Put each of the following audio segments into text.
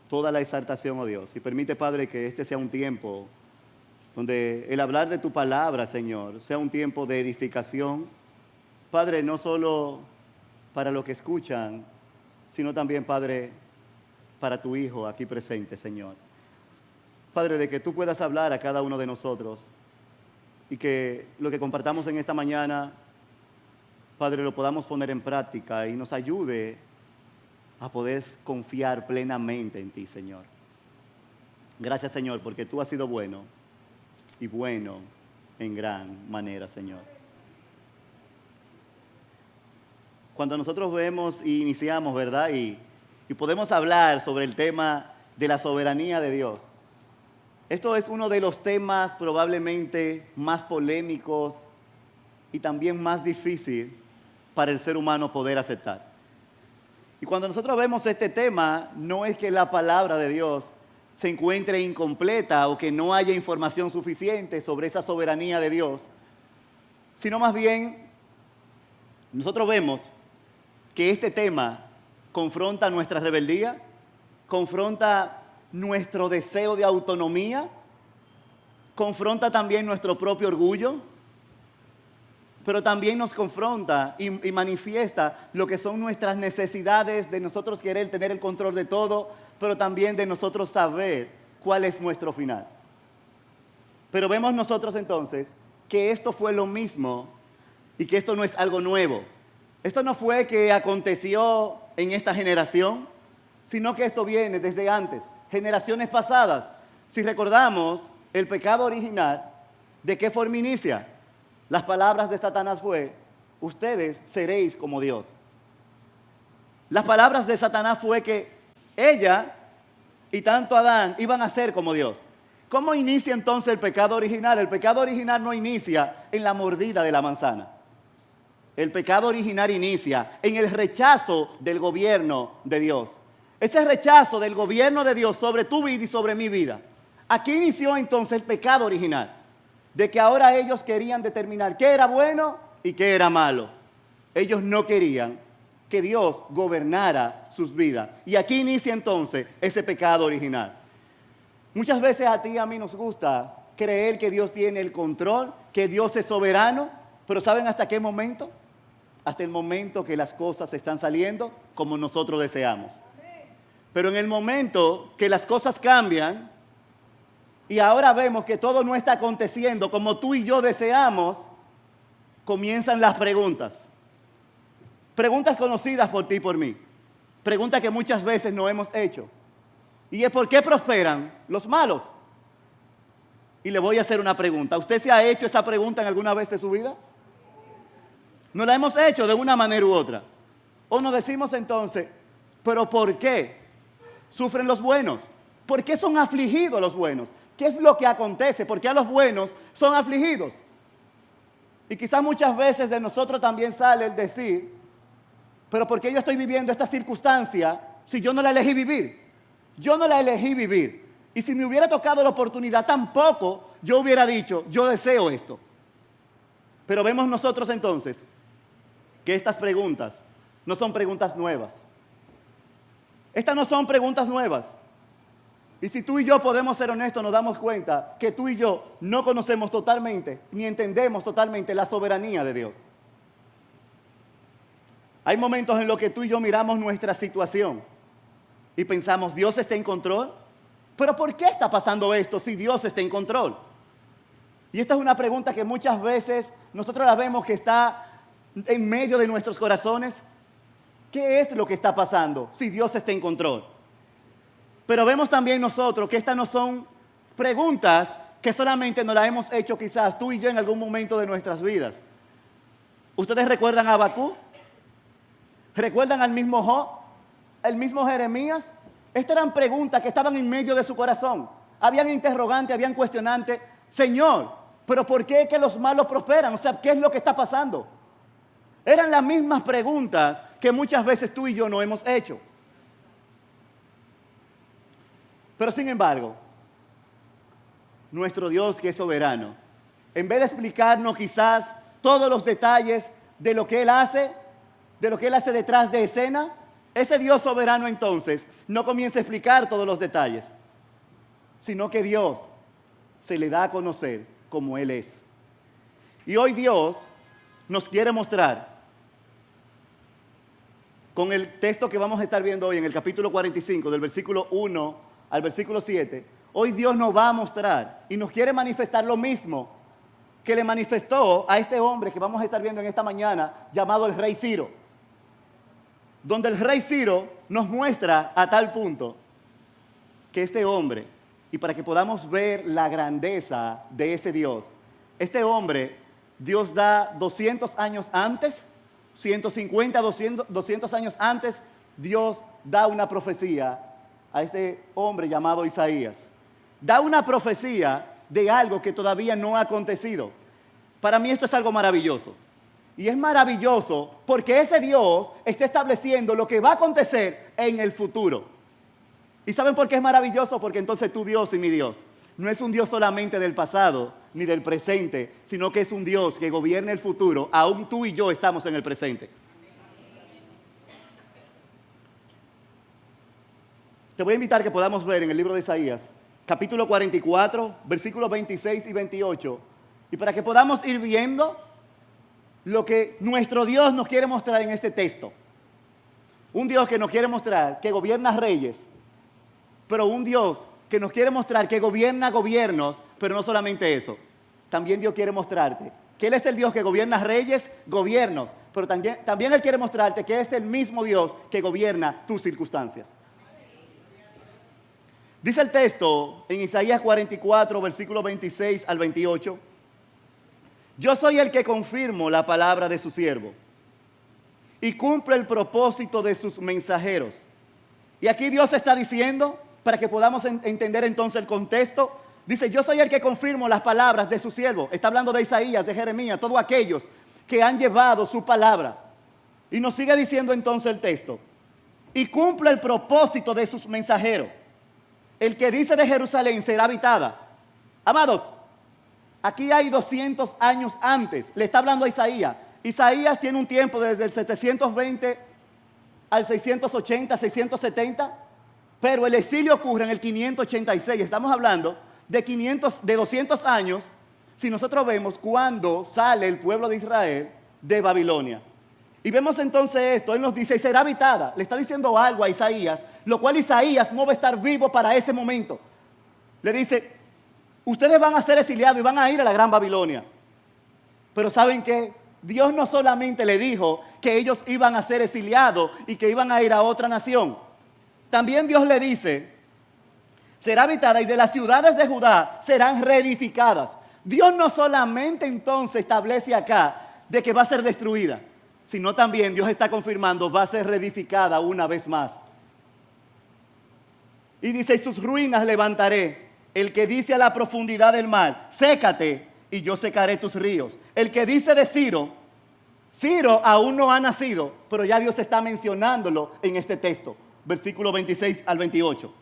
toda la exaltación, oh Dios. Y permite, Padre, que este sea un tiempo donde el hablar de tu palabra, Señor, sea un tiempo de edificación. Padre, no solo para los que escuchan, sino también, Padre, para tu Hijo aquí presente, Señor. Padre, de que tú puedas hablar a cada uno de nosotros y que lo que compartamos en esta mañana, Padre, lo podamos poner en práctica y nos ayude a poder confiar plenamente en ti, Señor. Gracias, Señor, porque tú has sido bueno y bueno en gran manera, Señor. Cuando nosotros vemos y iniciamos, ¿verdad? Y podemos hablar sobre el tema de la soberanía de Dios. Esto es uno de los temas probablemente más polémicos y también más difícil para el ser humano poder aceptar. Y cuando nosotros vemos este tema, no es que la palabra de Dios se encuentre incompleta o que no haya información suficiente sobre esa soberanía de Dios, sino más bien nosotros vemos que este tema confronta nuestra rebeldía, confronta nuestro deseo de autonomía, confronta también nuestro propio orgullo, pero también nos confronta y manifiesta lo que son nuestras necesidades de nosotros querer tener el control de todo, pero también de nosotros saber cuál es nuestro final. Pero vemos nosotros entonces que esto fue lo mismo y que esto no es algo nuevo. Esto no fue que aconteció en esta generación, sino que esto viene desde antes, generaciones pasadas. Si recordamos, el pecado original, ¿de qué forma inicia? Las palabras de Satanás fue, ustedes seréis como Dios. Las palabras de Satanás fue que ella y tanto Adán iban a ser como Dios. ¿Cómo inicia entonces el pecado original? El pecado original no inicia en la mordida de la manzana. El pecado original inicia en el rechazo del gobierno de Dios. Ese rechazo del gobierno de Dios sobre tu vida y sobre mi vida. Aquí inició entonces el pecado original. De que ahora ellos querían determinar qué era bueno y qué era malo. Ellos no querían que Dios gobernara sus vidas. Y aquí inicia entonces ese pecado original. Muchas veces a ti y a mí nos gusta creer que Dios tiene el control, que Dios es soberano, pero ¿saben hasta qué momento? Hasta el momento que las cosas están saliendo como nosotros deseamos. Pero en el momento que las cosas cambian y ahora vemos que todo no está aconteciendo como tú y yo deseamos, comienzan las preguntas. Preguntas conocidas por ti y por mí. Preguntas que muchas veces no hemos hecho. Y es ¿por qué prosperan los malos? Y le voy a hacer una pregunta. ¿Usted se ha hecho esa pregunta en alguna vez de su vida? ¿No la hemos hecho de una manera u otra? O nos decimos entonces, ¿pero por qué sufren los buenos? ¿Por qué son afligidos los buenos? ¿Qué es lo que acontece? ¿Por qué a los buenos son afligidos? Y quizás muchas veces de nosotros también sale el decir, pero ¿por qué yo estoy viviendo esta circunstancia si yo no la elegí vivir? Yo no la elegí vivir. Y si me hubiera tocado la oportunidad, tampoco yo hubiera dicho, yo deseo esto. Pero vemos nosotros entonces que estas preguntas no son preguntas nuevas. Estas no son preguntas nuevas. Y si tú y yo podemos ser honestos, nos damos cuenta que tú y yo no conocemos totalmente, ni entendemos totalmente la soberanía de Dios. Hay momentos en los que tú y yo miramos nuestra situación y pensamos, ¿Dios está en control? ¿Pero por qué está pasando esto si Dios está en control? Y esta es una pregunta que muchas veces nosotros la vemos que está en medio de nuestros corazones. ¿Qué es lo que está pasando si Dios está en control? Pero vemos también nosotros que estas no son preguntas que solamente nos las hemos hecho quizás tú y yo en algún momento de nuestras vidas. ¿Ustedes recuerdan a Habacuc? ¿Recuerdan al mismo Job? ¿El mismo Jeremías? Estas eran preguntas que estaban en medio de su corazón. Habían interrogantes, habían cuestionantes. Señor, ¿pero por qué es que los malos prosperan? O sea, ¿qué es lo que está pasando? Eran las mismas preguntas que muchas veces tú y yo no hemos hecho. Pero sin embargo, nuestro Dios que es soberano, en vez de explicarnos quizás todos los detalles de lo que Él hace detrás de escena, ese Dios soberano entonces no comienza a explicar todos los detalles, sino que Dios se le da a conocer como Él es. Y hoy Dios nos quiere mostrar, con el texto que vamos a estar viendo hoy en el capítulo 45, del versículo 1 al versículo 7, hoy Dios nos va a mostrar y nos quiere manifestar lo mismo que le manifestó a este hombre que vamos a estar viendo en esta mañana, llamado el rey Ciro. Donde el rey Ciro nos muestra a tal punto que este hombre, y para que podamos ver la grandeza de ese Dios, este hombre, Dios da 200 años antes, 150, 200 años antes, Dios da una profecía a este hombre llamado Isaías. Da una profecía de algo que todavía no ha acontecido. Para mí esto es algo maravilloso. Y es maravilloso porque ese Dios está estableciendo lo que va a acontecer en el futuro. ¿Y saben por qué es maravilloso? Porque entonces tu Dios y mi Dios no es un Dios solamente del pasado ni del presente, sino que es un Dios que gobierna el futuro. Aún tú y yo estamos en el presente. Te voy a invitar que podamos ver en el libro de Isaías, capítulo 44, versículos 26 y 28, y para que podamos ir viendo lo que nuestro Dios nos quiere mostrar en este texto. Un Dios que nos quiere mostrar que gobierna reyes, pero un Dios que nos quiere mostrar que gobierna gobiernos, pero no solamente eso. También Dios quiere mostrarte que Él es el Dios que gobierna reyes, gobiernos, pero también Él quiere mostrarte que es el mismo Dios que gobierna tus circunstancias. Dice el texto en Isaías 44, versículos 26 al 28, yo soy el que confirmo la palabra de su siervo y cumple el propósito de sus mensajeros. Y aquí Dios está diciendo, para que podamos entender entonces el contexto, dice, yo soy el que confirmo las palabras de su siervo. Está hablando de Isaías, de Jeremías, todos aquellos que han llevado su palabra. Y nos sigue diciendo entonces el texto, y cumple el propósito de sus mensajeros. El que dice de Jerusalén será habitada. Amados, aquí hay 200 años antes, le está hablando a Isaías. Isaías tiene un tiempo desde el 720 al 680, 670, pero el exilio ocurre en el 586. Estamos hablando de 200 años, si nosotros vemos cuando sale el pueblo de Israel de Babilonia. Y vemos entonces esto, Él nos dice, será habitada. Le está diciendo algo a Isaías, lo cual Isaías no va a estar vivo para ese momento. Le dice, ustedes van a ser exiliados y van a ir a la gran Babilonia. Pero ¿saben qué? Dios no solamente le dijo que ellos iban a ser exiliados y que iban a ir a otra nación. También Dios le dice, será habitada y de las ciudades de Judá serán reedificadas. Dios no solamente entonces establece acá de que va a ser destruida, sino también Dios está confirmando va a ser reedificada una vez más. Y dice, y sus ruinas levantaré. El que dice a la profundidad del mar, sécate y yo secaré tus ríos. El que dice de Ciro, Ciro aún no ha nacido, pero ya Dios está mencionándolo en este texto, versículo 26 al 28.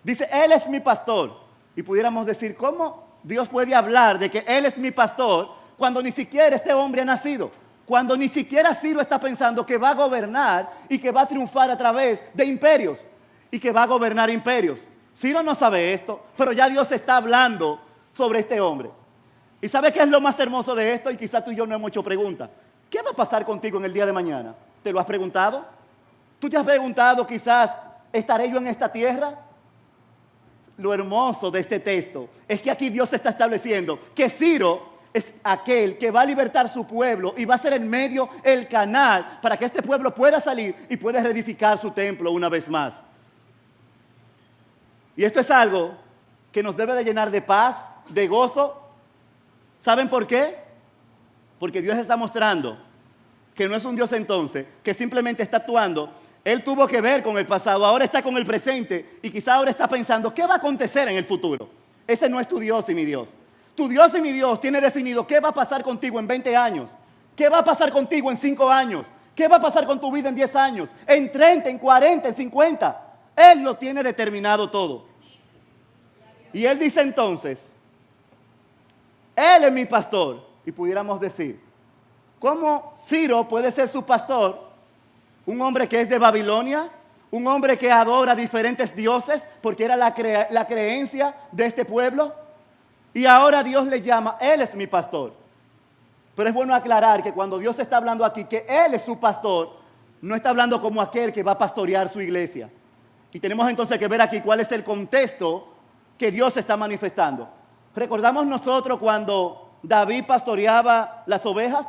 Dice, Él es mi pastor. Y pudiéramos decir, ¿cómo Dios puede hablar de que Él es mi pastor cuando ni siquiera este hombre ha nacido? Cuando ni siquiera Ciro está pensando que va a gobernar y que va a triunfar a través de imperios y que va a gobernar imperios. Ciro no sabe esto, pero ya Dios está hablando sobre este hombre. ¿Y sabe qué es lo más hermoso de esto? Y quizás tú y yo no hemos hecho preguntas. ¿Qué va a pasar contigo en el día de mañana? ¿Te lo has preguntado? ¿Tú te has preguntado quizás, ¿estaré yo en esta tierra? Lo hermoso de este texto es que aquí Dios está estableciendo que Ciro es aquel que va a libertar su pueblo y va a ser el medio, el canal, para que este pueblo pueda salir y pueda reedificar su templo una vez más. Y esto es algo que nos debe de llenar de paz, de gozo. ¿Saben por qué? Porque Dios está mostrando que no es un Dios entonces que simplemente está actuando. Él tuvo que ver con el pasado, ahora está con el presente y quizá ahora está pensando qué va a acontecer en el futuro. Ese no es tu Dios y mi Dios. Tu Dios y mi Dios tiene definido qué va a pasar contigo en 20 años, qué va a pasar contigo en 5 años, qué va a pasar con tu vida en 10 años, en 30, en 40, en 50. Él lo tiene determinado todo. Y Él dice entonces, Él es mi pastor. Y pudiéramos decir, ¿cómo Ciro puede ser su pastor Un hombre que es de Babilonia, un hombre que adora diferentes dioses porque era la creencia de este pueblo. Y ahora Dios le llama, Él es mi pastor. Pero es bueno aclarar que cuando Dios está hablando aquí que Él es su pastor, no está hablando como aquel que va a pastorear su iglesia. Y tenemos entonces que ver aquí cuál es el contexto que Dios está manifestando. ¿Recordamos nosotros cuando David pastoreaba las ovejas?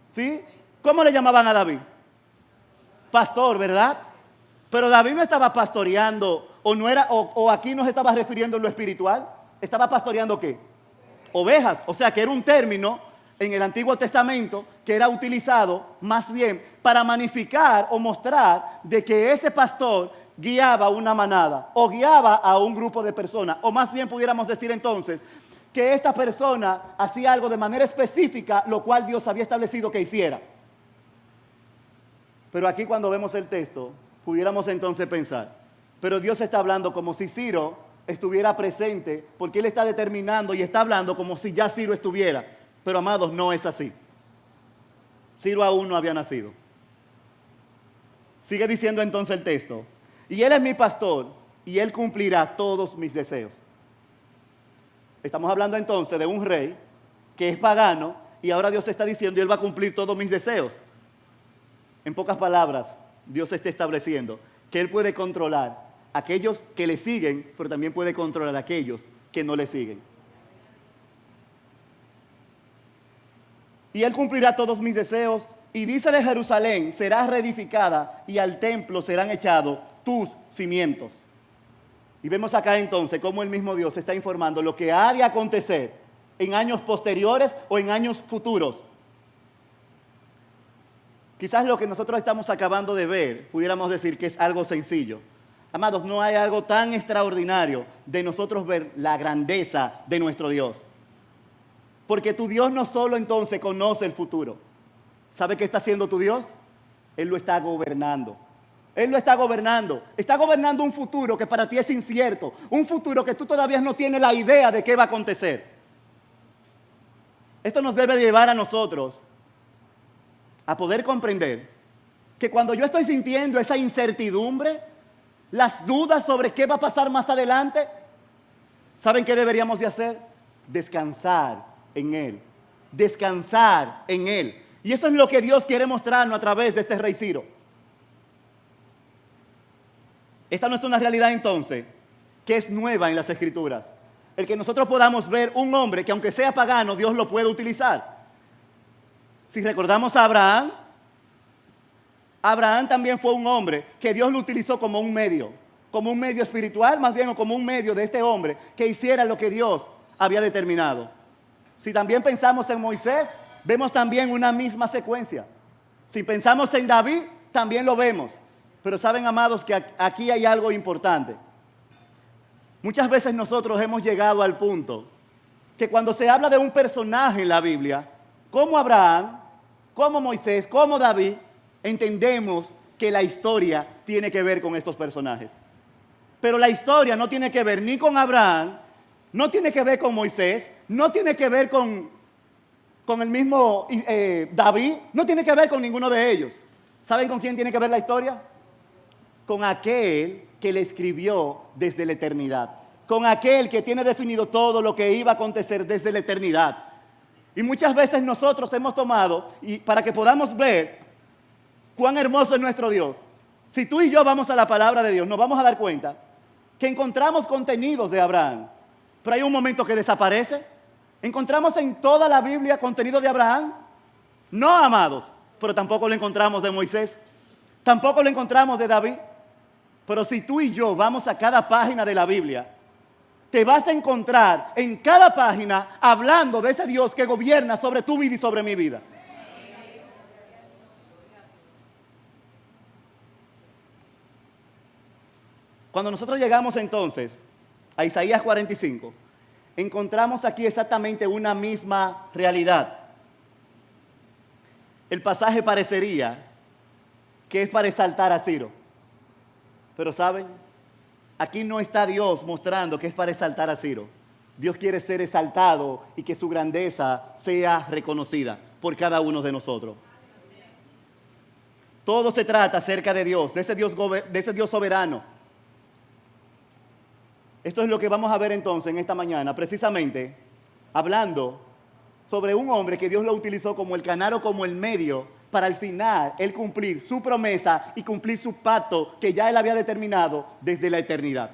¿Sí? ¿Cómo le llamaban a David? Pastor, ¿verdad? Pero David no estaba pastoreando, o aquí no se estaba refiriendo en lo espiritual. ¿Estaba pastoreando qué? Ovejas. O sea que era un término en el Antiguo Testamento que era utilizado más bien para magnificar o mostrar de que ese pastor guiaba una manada o guiaba a un grupo de personas. O más bien pudiéramos decir entonces que esta persona hacía algo de manera específica, lo cual Dios había establecido que hiciera. Pero aquí cuando vemos el texto, pudiéramos entonces pensar, pero Dios está hablando como si Ciro estuviera presente, porque Él está determinando y está hablando como si ya Ciro estuviera. Pero amados, no es así. Ciro aún no había nacido. Sigue diciendo entonces el texto, y Él es mi pastor, y Él cumplirá todos mis deseos. Estamos hablando entonces de un rey que es pagano, y ahora Dios está diciendo, y Él va a cumplir todos mis deseos. En pocas palabras, Dios está estableciendo que Él puede controlar a aquellos que le siguen, pero también puede controlar a aquellos que no le siguen. Y Él cumplirá todos mis deseos, y dice de Jerusalén, será reedificada, y al templo serán echados tus cimientos. Y vemos acá entonces cómo el mismo Dios está informando lo que ha de acontecer en años posteriores o en años futuros. Quizás lo que nosotros estamos acabando de ver, pudiéramos decir que es algo sencillo. Amados, no hay algo tan extraordinario de nosotros ver la grandeza de nuestro Dios. Porque tu Dios no solo entonces conoce el futuro. ¿Sabe qué está haciendo tu Dios? Él lo está gobernando. Él lo está gobernando. Está gobernando un futuro que para ti es incierto. Un futuro que tú todavía no tienes la idea de qué va a acontecer. Esto nos debe llevar a nosotros a poder comprender que cuando yo estoy sintiendo esa incertidumbre, las dudas sobre qué va a pasar más adelante, ¿saben qué deberíamos de hacer? Descansar en Él. Descansar en Él. Y eso es lo que Dios quiere mostrarnos a través de este rey Ciro. Esta no es una realidad entonces que es nueva en las Escrituras. El que nosotros podamos ver un hombre que aunque sea pagano, Dios lo puede utilizar. Si recordamos a Abraham, Abraham también fue un hombre que Dios lo utilizó como un medio espiritual, más bien, o como un medio de este hombre que hiciera lo que Dios había determinado. Si también pensamos en Moisés, vemos también una misma secuencia. Si pensamos en David, también lo vemos. Pero saben, amados, que aquí hay algo importante. Muchas veces nosotros hemos llegado al punto que cuando se habla de un personaje en la Biblia, como Abraham, como Moisés, como David, entendemos que la historia tiene que ver con estos personajes. Pero la historia no tiene que ver ni con Abraham, no tiene que ver con Moisés, no tiene que ver con el mismo David, no tiene que ver con ninguno de ellos. ¿Saben con quién tiene que ver la historia? Con aquel que le escribió desde la eternidad, con aquel que tiene definido todo lo que iba a acontecer desde la eternidad. Y muchas veces nosotros hemos tomado, y para que podamos ver cuán hermoso es nuestro Dios, si tú y yo vamos a la palabra de Dios, nos vamos a dar cuenta que encontramos contenidos de Abraham, pero hay un momento que desaparece. ¿Encontramos en toda la Biblia contenido de Abraham? No, amados, pero tampoco lo encontramos de Moisés, tampoco lo encontramos de David. Pero si tú y yo vamos a cada página de la Biblia, te vas a encontrar en cada página hablando de ese Dios que gobierna sobre tu vida y sobre mi vida. Cuando nosotros llegamos entonces a Isaías 45, encontramos aquí exactamente una misma realidad. El pasaje parecería que es para exaltar a Ciro. Pero ¿saben? Aquí no está Dios mostrando que es para exaltar a Ciro. Dios quiere ser exaltado y que su grandeza sea reconocida por cada uno de nosotros. Todo se trata acerca de Dios, de ese Dios soberano. Esto es lo que vamos a ver entonces en esta mañana, precisamente hablando sobre un hombre que Dios lo utilizó como el canal o como el medio para al final él cumplir su promesa y cumplir su pacto que ya él había determinado desde la eternidad.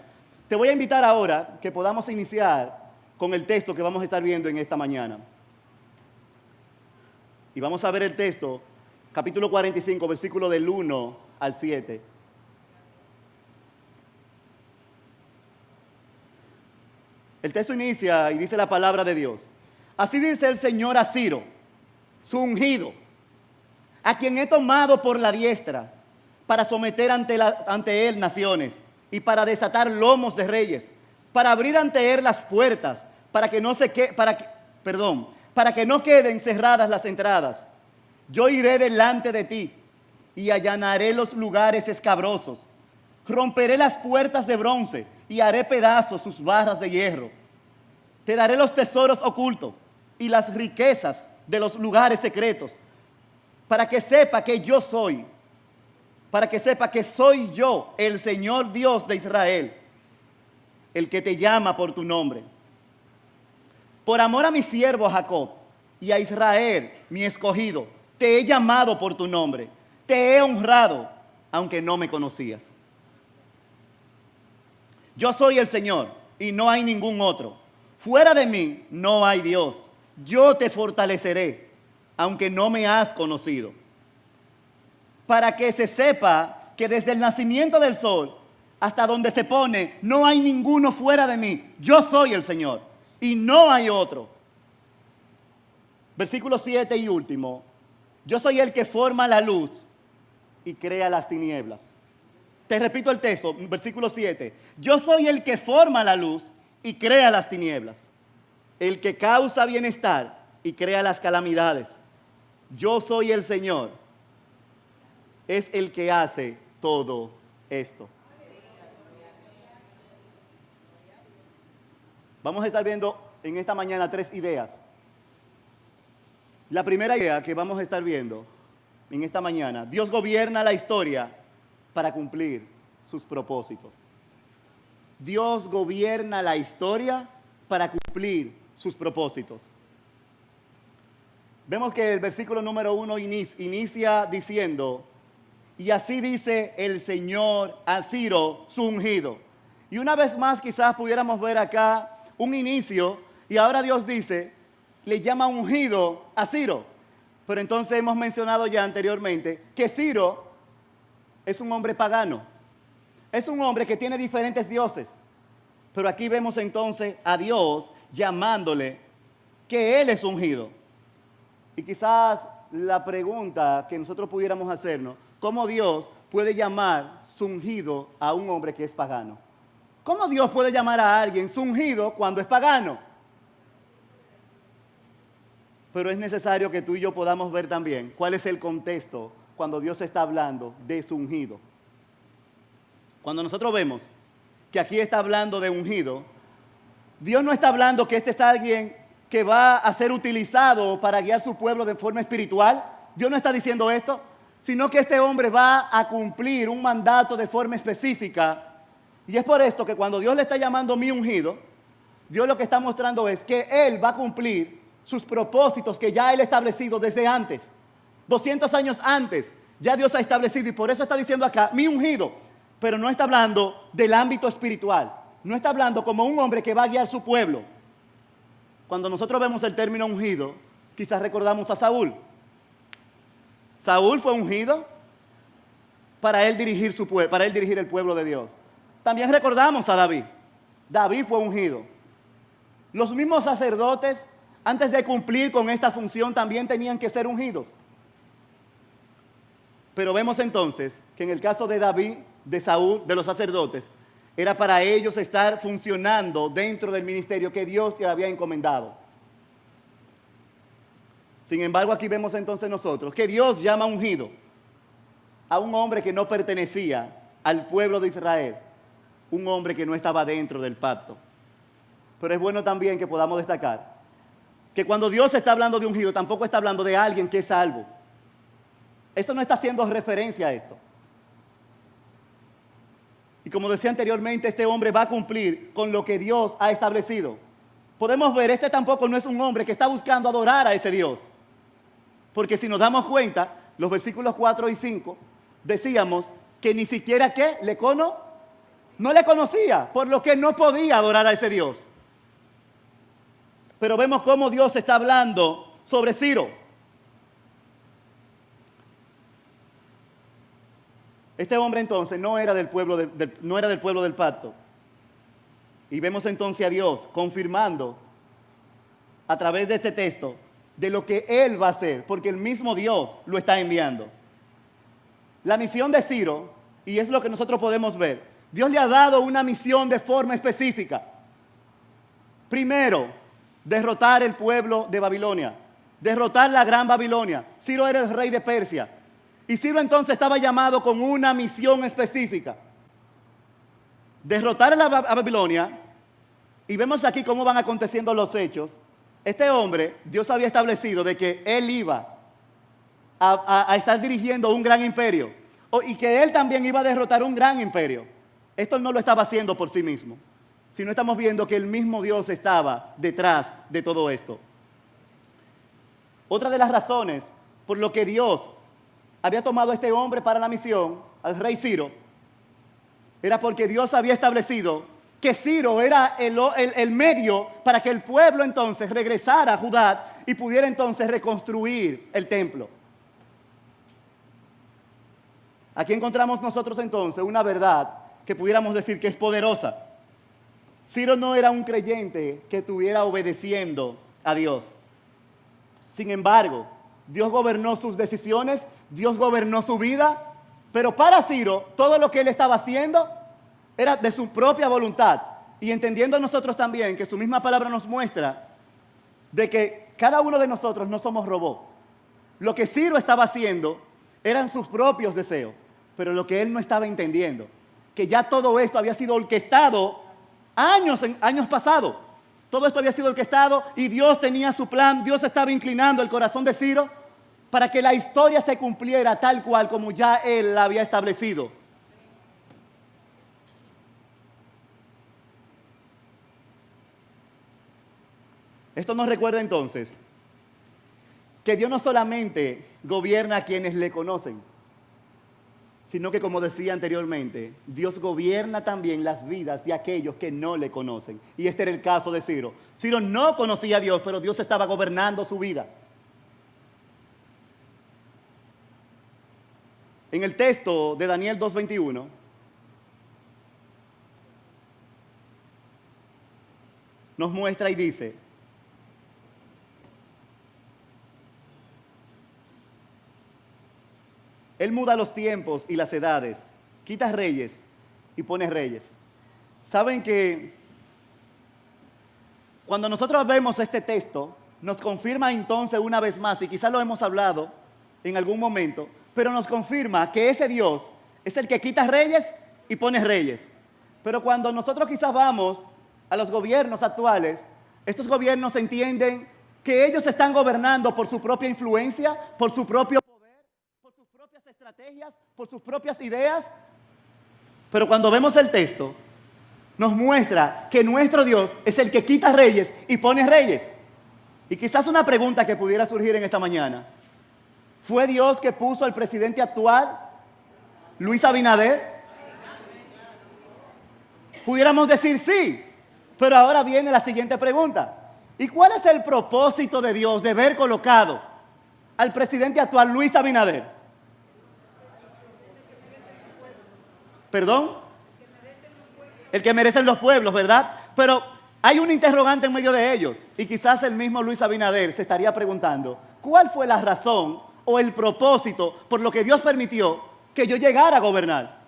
Te voy a invitar ahora que podamos iniciar con el texto que vamos a estar viendo en esta mañana. Y vamos a ver el texto, capítulo 45, versículo del 1 al 7. El texto inicia y dice la palabra de Dios. Así dice el Señor a Ciro, su ungido, a quien he tomado por la diestra para someter ante él naciones y para desatar lomos de reyes, para abrir ante él las puertas, para que no queden cerradas las entradas. Yo iré delante de ti y allanaré los lugares escabrosos. Romperé las puertas de bronce y haré pedazos sus barras de hierro. Te daré los tesoros ocultos y las riquezas de los lugares secretos, para que sepa que yo soy, para que sepa que soy yo, el Señor Dios de Israel, el que te llama por tu nombre. Por amor a mi siervo Jacob y a Israel, mi escogido, te he llamado por tu nombre, te he honrado, aunque no me conocías. Yo soy el Señor y no hay ningún otro. Fuera de mí no hay Dios. Yo te fortaleceré, aunque no me has conocido. Para que se sepa que desde el nacimiento del sol hasta donde se pone, no hay ninguno fuera de mí. Yo soy el Señor y no hay otro. Versículo 7 y último. Yo soy el que forma la luz y crea las tinieblas. Te repito el texto, versículo 7. Yo soy el que forma la luz y crea las tinieblas. El que causa bienestar y crea las calamidades. Yo soy el Señor. Es el que hace todo esto. Vamos a estar viendo en esta mañana 3 ideas. La primera idea que vamos a estar viendo en esta mañana: Dios gobierna la historia para cumplir sus propósitos. Dios gobierna la historia para cumplir sus propósitos. Vemos que el versículo número 1 inicia diciendo: y así dice el Señor a Ciro, su ungido. Y una vez más quizás pudiéramos ver acá un inicio, y ahora Dios dice, le llama ungido a Ciro. Pero entonces hemos mencionado ya anteriormente que Ciro es un hombre pagano. Es un hombre que tiene diferentes dioses. Pero aquí vemos entonces a Dios llamándole que Él es ungido. Y quizás la pregunta que nosotros pudiéramos hacernos: ¿cómo Dios puede llamar su ungido a un hombre que es pagano? ¿Cómo Dios puede llamar a alguien su ungido cuando es pagano? Pero es necesario que tú y yo podamos ver también cuál es el contexto cuando Dios está hablando de su ungido. Cuando nosotros vemos que aquí está hablando de ungido, Dios no está hablando que este es alguien que va a ser utilizado para guiar su pueblo de forma espiritual. Dios no está diciendo esto, sino que este hombre va a cumplir un mandato de forma específica. Y es por esto que cuando Dios le está llamando mi ungido, Dios lo que está mostrando es que Él va a cumplir sus propósitos que ya Él ha establecido desde antes. 200 años antes ya Dios ha establecido, y por eso está diciendo acá mi ungido. Pero no está hablando del ámbito espiritual. No está hablando como un hombre que va a guiar su pueblo. Cuando nosotros vemos el término ungido, quizás recordamos a Saúl. Saúl fue ungido para él dirigir el pueblo de Dios. También recordamos a David. David fue ungido. Los mismos sacerdotes, antes de cumplir con esta función, también tenían que ser ungidos. Pero vemos entonces que en el caso de David, de Saúl, de los sacerdotes, era para ellos estar funcionando dentro del ministerio que Dios les había encomendado. Sin embargo, aquí vemos entonces nosotros que Dios llama ungido a un hombre que no pertenecía al pueblo de Israel, un hombre que no estaba dentro del pacto. Pero es bueno también que podamos destacar que cuando Dios está hablando de ungido, tampoco está hablando de alguien que es salvo. Eso no está haciendo referencia a esto. Y como decía anteriormente, este hombre va a cumplir con lo que Dios ha establecido. Podemos ver, este tampoco no es un hombre que está buscando adorar a ese Dios. Porque si nos damos cuenta, los versículos 4 y 5, decíamos que ni siquiera ¿qué? No le conocía, por lo que no podía adorar a ese Dios. Pero vemos cómo Dios está hablando sobre Ciro. Este hombre entonces no era del pueblo del pacto. Y vemos entonces a Dios confirmando a través de este texto de lo que Él va a hacer, porque el mismo Dios lo está enviando. La misión de Ciro, y es lo que nosotros podemos ver, Dios le ha dado una misión de forma específica. Primero, derrotar el pueblo de Babilonia, derrotar la gran Babilonia. Ciro era el rey de Persia. Y Ciro entonces estaba llamado con una misión específica. Derrotar a Babilonia, y vemos aquí cómo van aconteciendo los hechos. Este hombre, Dios había establecido de que él iba a estar dirigiendo un gran imperio, y que él también iba a derrotar un gran imperio. Esto no lo estaba haciendo por sí mismo, sino estamos viendo que el mismo Dios estaba detrás de todo esto. Otra de las razones por lo que Dios había tomado a este hombre para la misión, al rey Ciro, era porque Dios había establecido que Ciro era el medio para que el pueblo entonces regresara a Judá y pudiera entonces reconstruir el templo. Aquí encontramos nosotros entonces una verdad que pudiéramos decir que es poderosa. Ciro no era un creyente que estuviera obedeciendo a Dios. Sin embargo, Dios gobernó sus decisiones, Dios gobernó su vida, pero para Ciro todo lo que él estaba haciendo era de su propia voluntad. Y entendiendo nosotros también que su misma palabra nos muestra de que cada uno de nosotros no somos robots. Lo que Ciro estaba haciendo eran sus propios deseos, pero lo que él no estaba entendiendo, que ya todo esto había sido orquestado años pasados. Todo esto había sido orquestado y Dios tenía su plan. Dios estaba inclinando el corazón de Ciro para que la historia se cumpliera tal cual como ya él la había establecido. Esto nos recuerda entonces que Dios no solamente gobierna a quienes le conocen, sino que, como decía anteriormente, Dios gobierna también las vidas de aquellos que no le conocen. Y este era el caso de Ciro. Ciro no conocía a Dios, pero Dios estaba gobernando su vida. En el texto de Daniel 2:21, nos muestra y dice: Él muda los tiempos y las edades, quita reyes y pone reyes. Saben que cuando nosotros vemos este texto, nos confirma entonces una vez más, y quizás lo hemos hablado en algún momento, pero nos confirma que ese Dios es el que quita reyes y pone reyes. Pero cuando nosotros quizás vamos a los gobiernos actuales, estos gobiernos entienden que ellos están gobernando por su propia influencia, por su propio propias estrategias, por sus propias ideas. Pero cuando vemos el texto, nos muestra que nuestro Dios es el que quita reyes y pone reyes. Y quizás una pregunta que pudiera surgir en esta mañana: ¿fue Dios que puso al presidente actual, Luis Abinader? Pudiéramos decir sí, pero ahora viene la siguiente pregunta: ¿y cuál es el propósito de Dios de haber colocado al presidente actual, Luis Abinader? ¿Perdón? El que merecen los pueblos, ¿verdad? Pero hay un interrogante en medio de ellos. Y quizás el mismo Luis Abinader se estaría preguntando: ¿cuál fue la razón o el propósito por lo que Dios permitió que yo llegara a gobernar?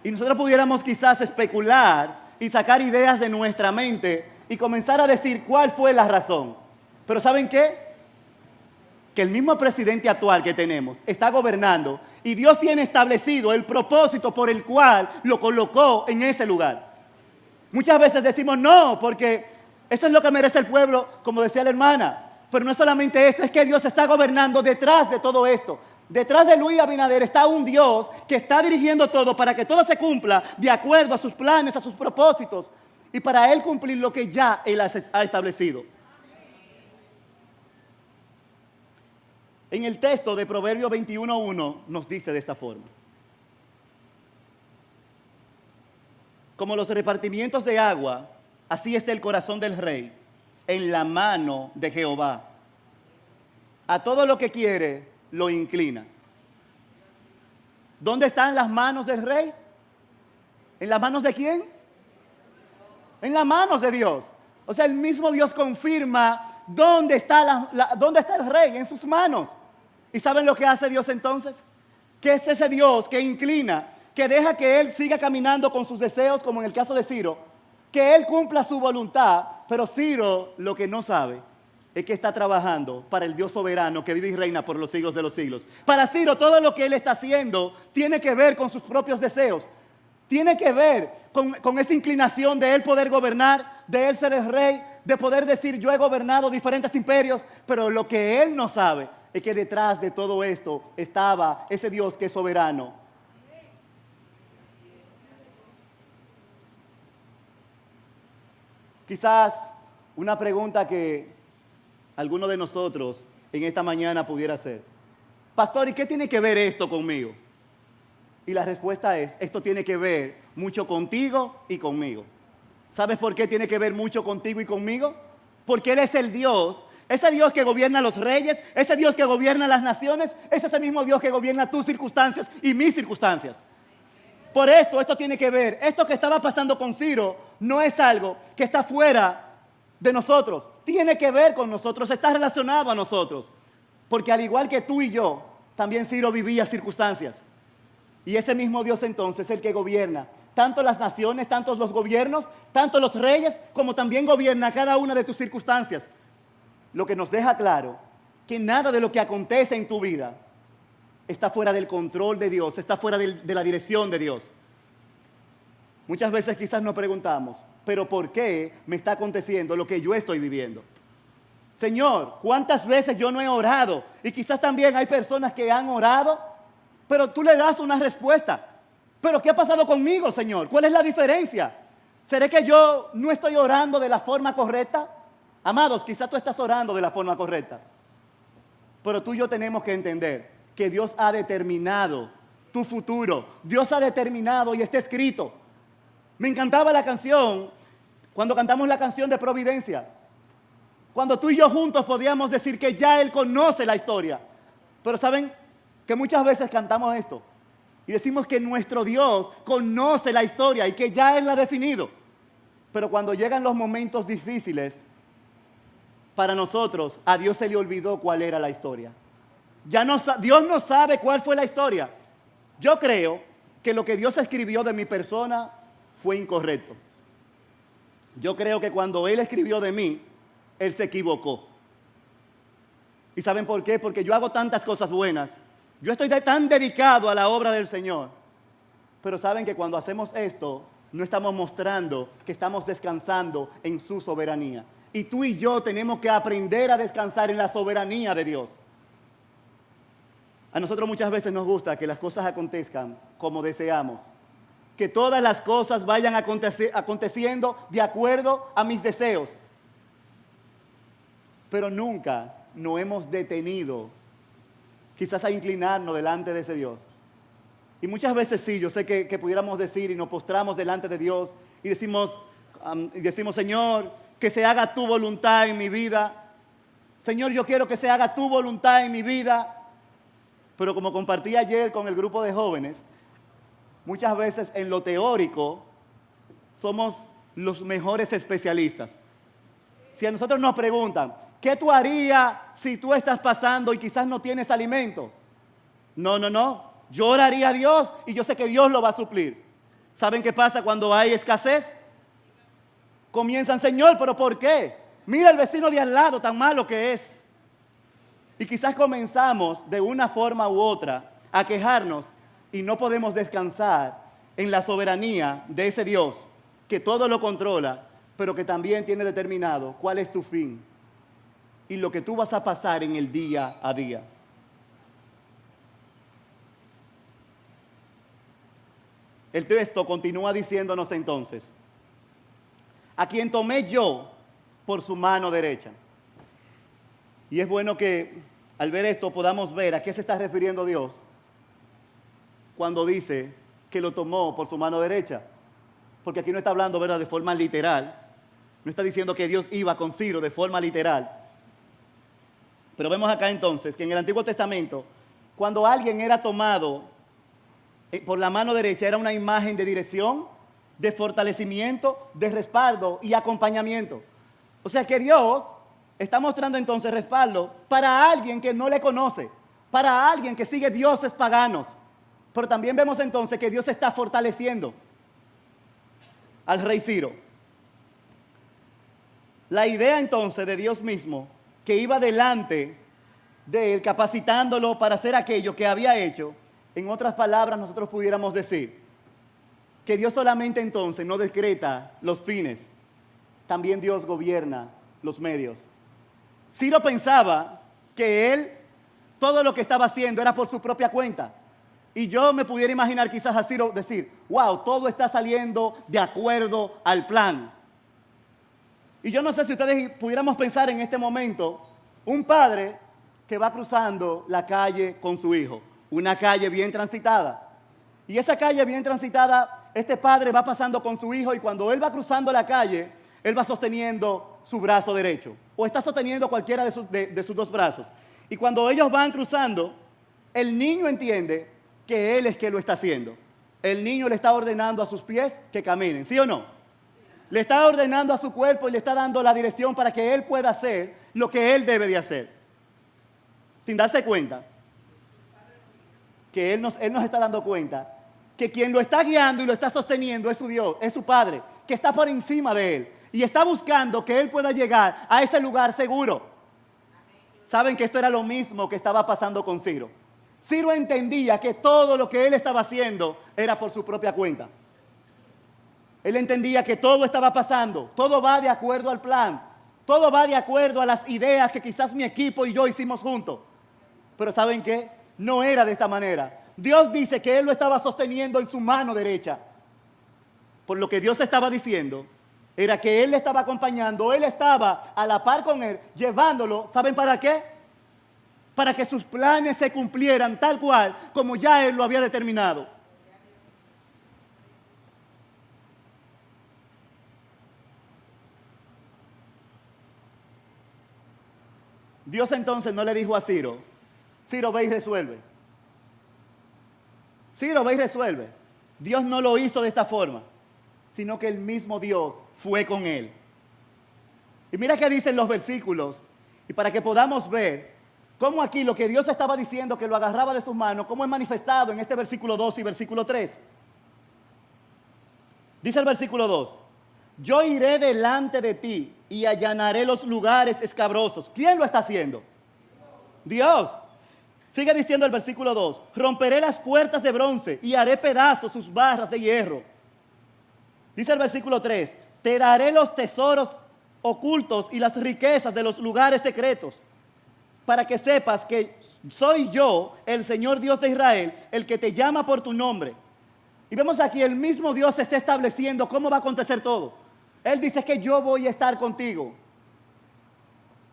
Y nosotros pudiéramos quizás especular y sacar ideas de nuestra mente y comenzar a decir cuál fue la razón. Pero ¿saben qué? Que el mismo presidente actual que tenemos está gobernando y Dios tiene establecido el propósito por el cual lo colocó en ese lugar. Muchas veces decimos no, porque eso es lo que merece el pueblo, como decía la hermana. Pero no es solamente esto, es que Dios está gobernando detrás de todo esto. Detrás de Luis Abinader está un Dios que está dirigiendo todo para que todo se cumpla de acuerdo a sus planes, a sus propósitos y para Él cumplir lo que ya Él ha establecido. En el texto de Proverbios 21:1 nos dice de esta forma: como los repartimientos de agua, así está el corazón del rey en la mano de Jehová. A todo lo que quiere lo inclina. ¿Dónde están las manos del rey? ¿En las manos de quién? En las manos de Dios. O sea, el mismo Dios confirma dónde está, dónde está el rey, en sus manos. ¿Y saben lo que hace Dios entonces? Que es ese Dios que inclina, que deja que Él siga caminando con sus deseos, como en el caso de Ciro, que Él cumpla su voluntad, pero Ciro lo que no sabe es que está trabajando para el Dios soberano que vive y reina por los siglos de los siglos. Para Ciro todo lo que él está haciendo tiene que ver con sus propios deseos, tiene que ver con esa inclinación de él poder gobernar, de él ser el rey, de poder decir yo he gobernado diferentes imperios, pero lo que él no sabe es que detrás de todo esto estaba ese Dios que es soberano. Quizás una pregunta que alguno de nosotros en esta mañana pudiera hacer: pastor, ¿y qué tiene que ver esto conmigo? Y la respuesta es: esto tiene que ver mucho contigo y conmigo. ¿Sabes por qué tiene que ver mucho contigo y conmigo? Porque Él es el Dios, ese Dios que gobierna a los reyes, ese Dios que gobierna las naciones, es ese mismo Dios que gobierna tus circunstancias y mis circunstancias. Por esto tiene que ver, esto que estaba pasando con Ciro no es algo que está fuera de nosotros, tiene que ver con nosotros, está relacionado a nosotros. Porque al igual que tú y yo, también Ciro vivía circunstancias. Y ese mismo Dios entonces es el que gobierna tanto las naciones, tanto los gobiernos, tanto los reyes, como también gobierna cada una de tus circunstancias. Lo que nos deja claro que nada de lo que acontece en tu vida está fuera del control de Dios, está fuera de la dirección de Dios. Muchas veces quizás nos preguntamos: ¿pero por qué me está aconteciendo lo que yo estoy viviendo? Señor, ¿cuántas veces yo no he orado? Y quizás también hay personas que han orado, pero tú le das una respuesta. ¿Pero qué ha pasado conmigo, Señor? ¿Cuál es la diferencia? ¿Será que yo no estoy orando de la forma correcta? Amados, quizás tú estás orando de la forma correcta, pero tú y yo tenemos que entender que Dios ha determinado tu futuro. Dios ha determinado y está escrito. Me encantaba la canción, cuando cantamos la canción de Providencia. Cuando tú y yo juntos podíamos decir que ya Él conoce la historia. Pero ¿saben que muchas veces cantamos esto? Y decimos que nuestro Dios conoce la historia y que ya Él la ha definido. Pero cuando llegan los momentos difíciles, para nosotros, a Dios se le olvidó cuál era la historia. Dios no sabe cuál fue la historia. Yo creo que lo que Dios escribió de mi persona fue incorrecto. Yo creo que cuando Él escribió de mí, Él se equivocó. ¿Y saben por qué? Porque yo hago tantas cosas buenas. Yo estoy tan dedicado a la obra del Señor. Pero saben que cuando hacemos esto, no estamos mostrando que estamos descansando en su soberanía. Y tú y yo tenemos que aprender a descansar en la soberanía de Dios. A nosotros muchas veces nos gusta que las cosas acontezcan como deseamos. Que todas las cosas vayan aconteciendo de acuerdo a mis deseos. Pero nunca nos hemos detenido quizás a inclinarnos delante de ese Dios. Y muchas veces sí, yo sé que pudiéramos decir y nos postramos delante de Dios y decimos, Señor, que se haga tu voluntad en mi vida. Señor, yo quiero que se haga tu voluntad en mi vida. Pero como compartí ayer con el grupo de jóvenes, muchas veces en lo teórico somos los mejores especialistas. Si a nosotros nos preguntan, ¿qué tú harías si tú estás pasando y quizás no tienes alimento? No. Yo oraría a Dios y yo sé que Dios lo va a suplir. ¿Saben qué pasa cuando hay escasez? Comienzan, Señor, ¿pero por qué? Mira el vecino de al lado, tan malo que es. Y quizás comenzamos de una forma u otra a quejarnos y no podemos descansar en la soberanía de ese Dios que todo lo controla, pero que también tiene determinado cuál es tu fin. y lo que tú vas a pasar en el día a día. El texto continúa diciéndonos entonces, a quien tomé yo por su mano derecha. Y es bueno que al ver esto podamos ver a qué se está refiriendo Dios cuando dice que lo tomó por su mano derecha. Porque aquí no está hablando, ¿verdad?, de forma literal. No está diciendo que Dios iba con Ciro de forma literal. Pero vemos acá entonces que en el Antiguo Testamento, cuando alguien era tomado por la mano derecha, era una imagen de dirección, de fortalecimiento, de respaldo y acompañamiento. O sea que Dios está mostrando entonces respaldo para alguien que no le conoce, para alguien que sigue dioses paganos. Pero también vemos entonces que Dios está fortaleciendo al rey Ciro. La idea entonces de Dios mismo, que iba delante de él, capacitándolo para hacer aquello que había hecho, en otras palabras nosotros pudiéramos decir que Dios solamente entonces no decreta los fines, también Dios gobierna los medios. Ciro pensaba que él, todo lo que estaba haciendo era por su propia cuenta. Y yo me pudiera imaginar quizás a Ciro decir, wow, todo está saliendo de acuerdo al plan. Y yo no sé si ustedes pudiéramos pensar en este momento, un padre que va cruzando la calle con su hijo, una calle bien transitada. Y esa calle bien transitada, este padre va pasando con su hijo y cuando él va cruzando la calle, él va sosteniendo su brazo derecho o está sosteniendo cualquiera de sus dos brazos. Y cuando ellos van cruzando, el niño entiende que él es que lo está haciendo. El niño le está ordenando a sus pies que caminen, ¿sí o no? Le está ordenando a su cuerpo y le está dando la dirección para que él pueda hacer lo que él debe de hacer. Sin darse cuenta que él nos está dando cuenta que quien lo está guiando y lo está sosteniendo es su Dios, es su Padre, que está por encima de él y está buscando que él pueda llegar a ese lugar seguro. Saben que esto era lo mismo que estaba pasando con Ciro. Ciro entendía que todo lo que él estaba haciendo era por su propia cuenta. Él entendía que todo estaba pasando, todo va de acuerdo al plan, todo va de acuerdo a las ideas que quizás mi equipo y yo hicimos juntos. Pero ¿saben qué? No era de esta manera. Dios dice que él lo estaba sosteniendo en su mano derecha. Por lo que Dios estaba diciendo era que él le estaba acompañando, él estaba a la par con él, llevándolo, ¿saben para qué? Para que sus planes se cumplieran tal cual como ya él lo había determinado. Dios entonces no le dijo a Ciro, Ciro, ve y resuelve. Ciro, ve y resuelve. Dios no lo hizo de esta forma, sino que el mismo Dios fue con él. Y mira qué dicen los versículos, y para que podamos ver cómo aquí lo que Dios estaba diciendo, que lo agarraba de sus manos, cómo es manifestado en este versículo 2 y versículo 3. Dice el versículo 2, yo iré delante de ti y allanaré los lugares escabrosos. ¿Quién lo está haciendo? Dios. Sigue diciendo el versículo 2, romperé las puertas de bronce y haré pedazos sus barras de hierro. Dice el versículo 3, te daré los tesoros ocultos y las riquezas de los lugares secretos, para que sepas que soy yo, el Señor Dios de Israel, el que te llama por tu nombre. Y vemos aquí el mismo Dios está estableciendo cómo va a acontecer todo. Él dice que yo voy a estar contigo.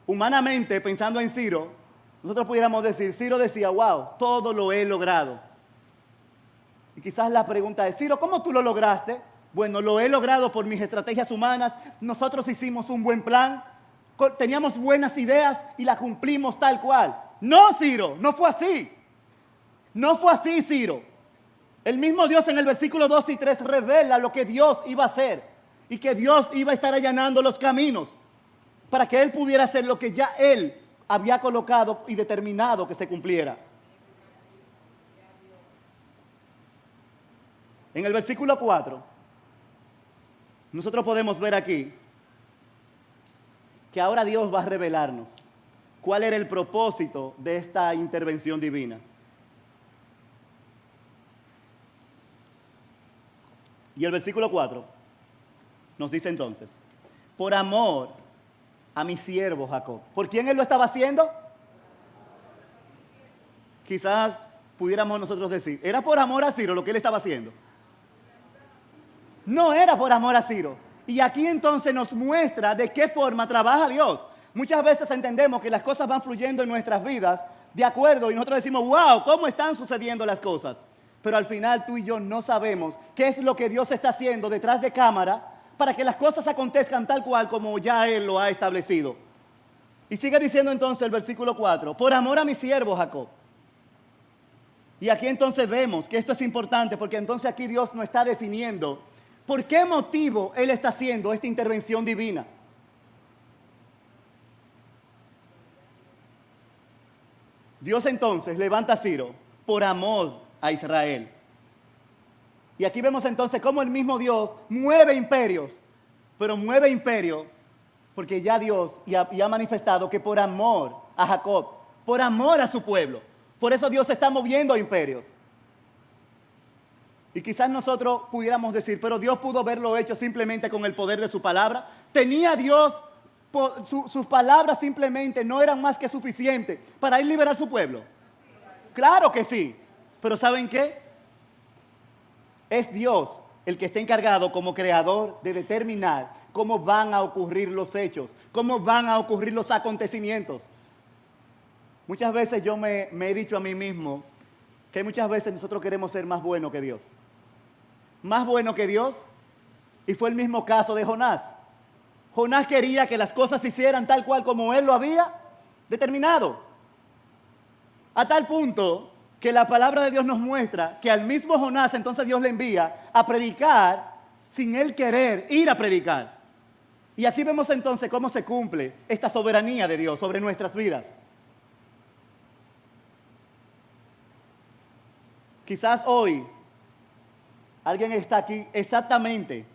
Humanamente, pensando en Ciro, nosotros pudiéramos decir, Ciro decía, wow, todo lo he logrado. Y quizás la pregunta es, Ciro, ¿cómo tú lo lograste? Bueno, lo he logrado por mis estrategias humanas. Nosotros hicimos un buen plan, teníamos buenas ideas y las cumplimos tal cual. No, Ciro, no fue así. No fue así, Ciro. El mismo Dios en el versículo 2 y 3 revela lo que Dios iba a hacer y que Dios iba a estar allanando los caminos para que Él pudiera hacer lo que ya Él había colocado y determinado que se cumpliera. En el versículo 4, nosotros podemos ver aquí que ahora Dios va a revelarnos cuál era el propósito de esta intervención divina. Y el versículo 4 nos dice entonces, por amor a mi siervo Jacob. ¿Por quién él lo estaba haciendo? Quizás pudiéramos nosotros decir, ¿era por amor a Ciro lo que él estaba haciendo? No era por amor a Ciro. Y aquí entonces nos muestra de qué forma trabaja Dios. Muchas veces entendemos que las cosas van fluyendo en nuestras vidas de acuerdo y nosotros decimos, wow, ¿cómo están sucediendo las cosas? Pero al final tú y yo no sabemos qué es lo que Dios está haciendo detrás de cámara para que las cosas acontezcan tal cual como ya Él lo ha establecido. Y sigue diciendo entonces el versículo 4, por amor a mi siervo Jacob. Y aquí entonces vemos que esto es importante porque entonces aquí Dios nos está definiendo por qué motivo Él está haciendo esta intervención divina. Dios entonces levanta a Ciro por amor a Israel. Y aquí vemos entonces cómo el mismo Dios mueve imperios, pero mueve imperios porque ya Dios ha manifestado que por amor a Jacob, por amor a su pueblo, por eso Dios está moviendo imperios. Y quizás nosotros pudiéramos decir, pero Dios pudo haberlo hecho simplemente con el poder de su palabra. ¿Tenía Dios, sus palabras simplemente no eran más que suficientes para ir liberar a su pueblo? Claro que sí, pero ¿saben qué? Es Dios el que está encargado como creador de determinar cómo van a ocurrir los hechos, cómo van a ocurrir los acontecimientos. Muchas veces yo me he dicho a mí mismo que muchas veces nosotros queremos ser más buenos que Dios. Más bueno que Dios. Y fue el mismo caso de Jonás. Jonás quería que las cosas se hicieran tal cual como él lo había determinado. A tal punto que la palabra de Dios nos muestra que al mismo Jonás entonces Dios le envía a predicar sin él querer ir a predicar. Y aquí vemos entonces cómo se cumple esta soberanía de Dios sobre nuestras vidas. Quizás hoy alguien está aquí exactamente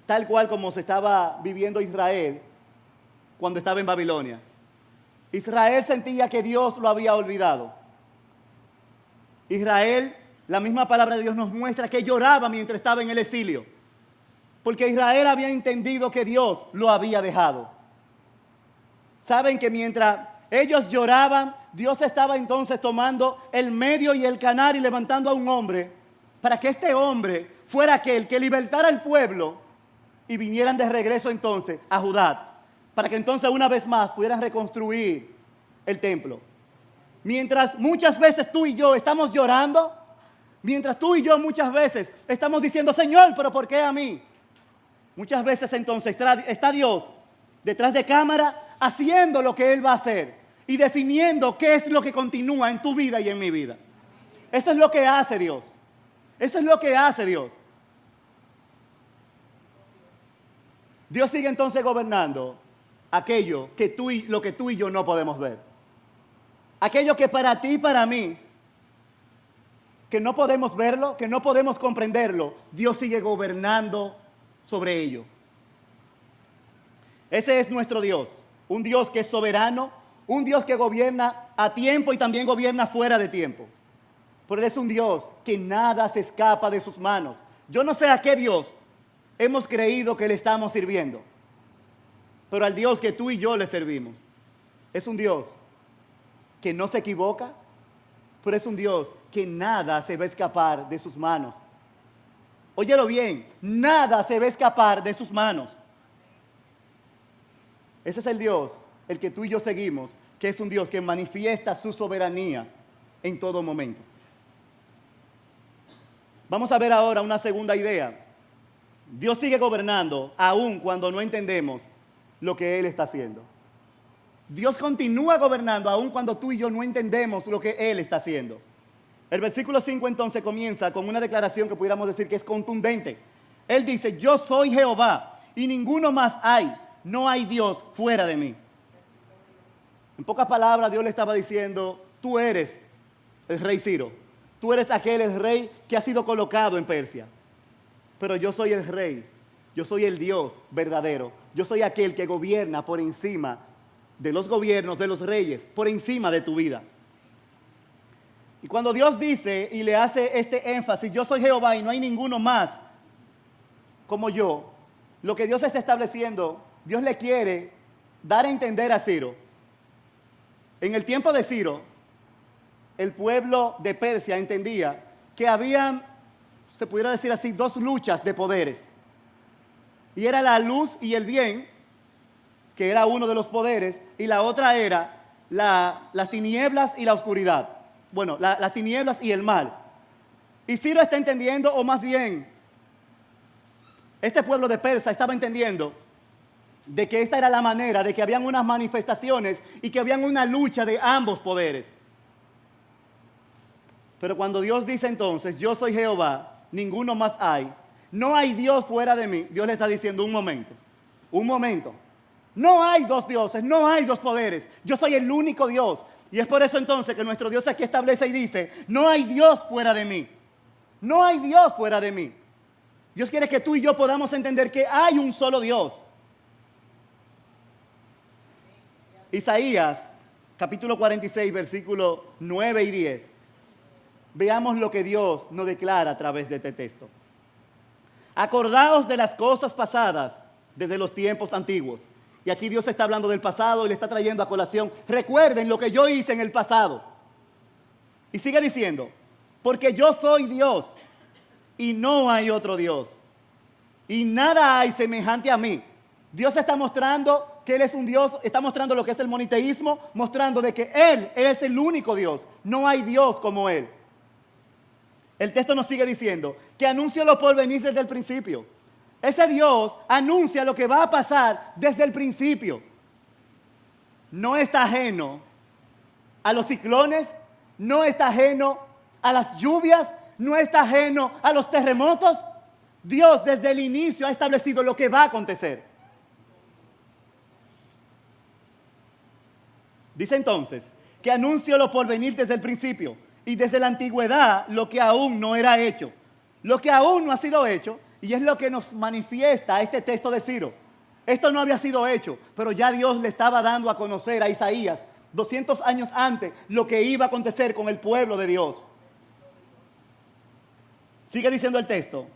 tal cual como se estaba viviendo Israel cuando estaba en Babilonia. Israel sentía que Dios lo había olvidado. Israel, la misma palabra de Dios nos muestra que lloraba mientras estaba en el exilio, porque Israel había entendido que Dios lo había dejado. Saben que mientras ellos lloraban, Dios estaba entonces tomando el medio y el canal y levantando a un hombre para que este hombre fuera aquel que libertara al pueblo y vinieran de regreso entonces a Judá, para que entonces una vez más pudieran reconstruir el templo. Mientras muchas veces tú y yo estamos llorando, mientras tú y yo muchas veces estamos diciendo, Señor, ¿pero por qué a mí? Muchas veces entonces está Dios detrás de cámara haciendo lo que Él va a hacer y definiendo qué es lo que continúa en tu vida y en mi vida. Eso es lo que hace Dios. Eso es lo que hace Dios. Dios sigue entonces gobernando aquello que lo que tú y yo no podemos ver. Aquello que para ti y para mí, que no podemos verlo, que no podemos comprenderlo, Dios sigue gobernando sobre ello. Ese es nuestro Dios, un Dios que es soberano, un Dios que gobierna a tiempo y también gobierna fuera de tiempo. Pero Él es un Dios que nada se escapa de sus manos. Yo no sé a qué Dios hemos creído que le estamos sirviendo, pero al Dios que tú y yo le servimos es un Dios que no se equivoca, pero es un Dios que nada se va a escapar de sus manos. Óyelo bien, nada se va a escapar de sus manos. Ese es el Dios, el que tú y yo seguimos, que es un Dios que manifiesta su soberanía en todo momento. Vamos a ver ahora una segunda idea. Dios sigue gobernando aun cuando no entendemos lo que Él está haciendo. Dios continúa gobernando aun cuando tú y yo no entendemos lo que Él está haciendo. El versículo 5 entonces comienza con una declaración que pudiéramos decir que es contundente. Él dice, yo soy Jehová y ninguno más hay, no hay Dios fuera de mí. En pocas palabras Dios le estaba diciendo, tú eres el rey Ciro, tú eres el rey que ha sido colocado en Persia, pero yo soy el rey, yo soy el Dios verdadero, yo soy aquel que gobierna por encima de los gobiernos, de los reyes, por encima de tu vida. Y cuando Dios dice y le hace este énfasis, yo soy Jehová y no hay ninguno más como yo, lo que Dios está estableciendo, Dios le quiere dar a entender a Ciro. En el tiempo de Ciro, el pueblo de Persia entendía que habían, se pudiera decir así, dos luchas de poderes. Y era la luz y el bien, que era uno de los poderes, y la otra era las tinieblas y la oscuridad. Bueno, las tinieblas y el mal. Y Ciro está entendiendo, o más bien, este pueblo de Persia estaba entendiendo de que esta era la manera, de que habían unas manifestaciones y que habían una lucha de ambos poderes. Pero cuando Dios dice entonces, yo soy Jehová, ninguno más hay, no hay Dios fuera de mí, Dios le está diciendo un momento. No hay dos dioses, no hay dos poderes, yo soy el único Dios. Y es por eso entonces que nuestro Dios aquí establece y dice, no hay Dios fuera de mí, no hay Dios fuera de mí. Dios quiere que tú y yo podamos entender que hay un solo Dios. Isaías, capítulo 46, versículos 9 y 10. Veamos lo que Dios nos declara a través de este texto. Acordaos de las cosas pasadas desde los tiempos antiguos. Y aquí Dios está hablando del pasado y le está trayendo a colación. Recuerden lo que yo hice en el pasado. Y sigue diciendo, porque yo soy Dios y no hay otro Dios. Y nada hay semejante a mí. Dios está mostrando que Él es un Dios, está mostrando lo que es el moniteísmo, mostrando de que Él es el único Dios. No hay Dios como Él. El texto nos sigue diciendo que anunció lo por venir desde el principio. Ese Dios anuncia lo que va a pasar desde el principio. No está ajeno a los ciclones, no está ajeno a las lluvias, no está ajeno a los terremotos. Dios desde el inicio ha establecido lo que va a acontecer. Dice entonces que anunció lo por venir desde el principio y desde la antigüedad lo que aún no era hecho. Lo que aún no ha sido hecho, y es lo que nos manifiesta este texto de Ciro. Esto no había sido hecho, pero ya Dios le estaba dando a conocer a Isaías 200 años antes lo que iba a acontecer con el pueblo de Dios. Sigue diciendo el texto,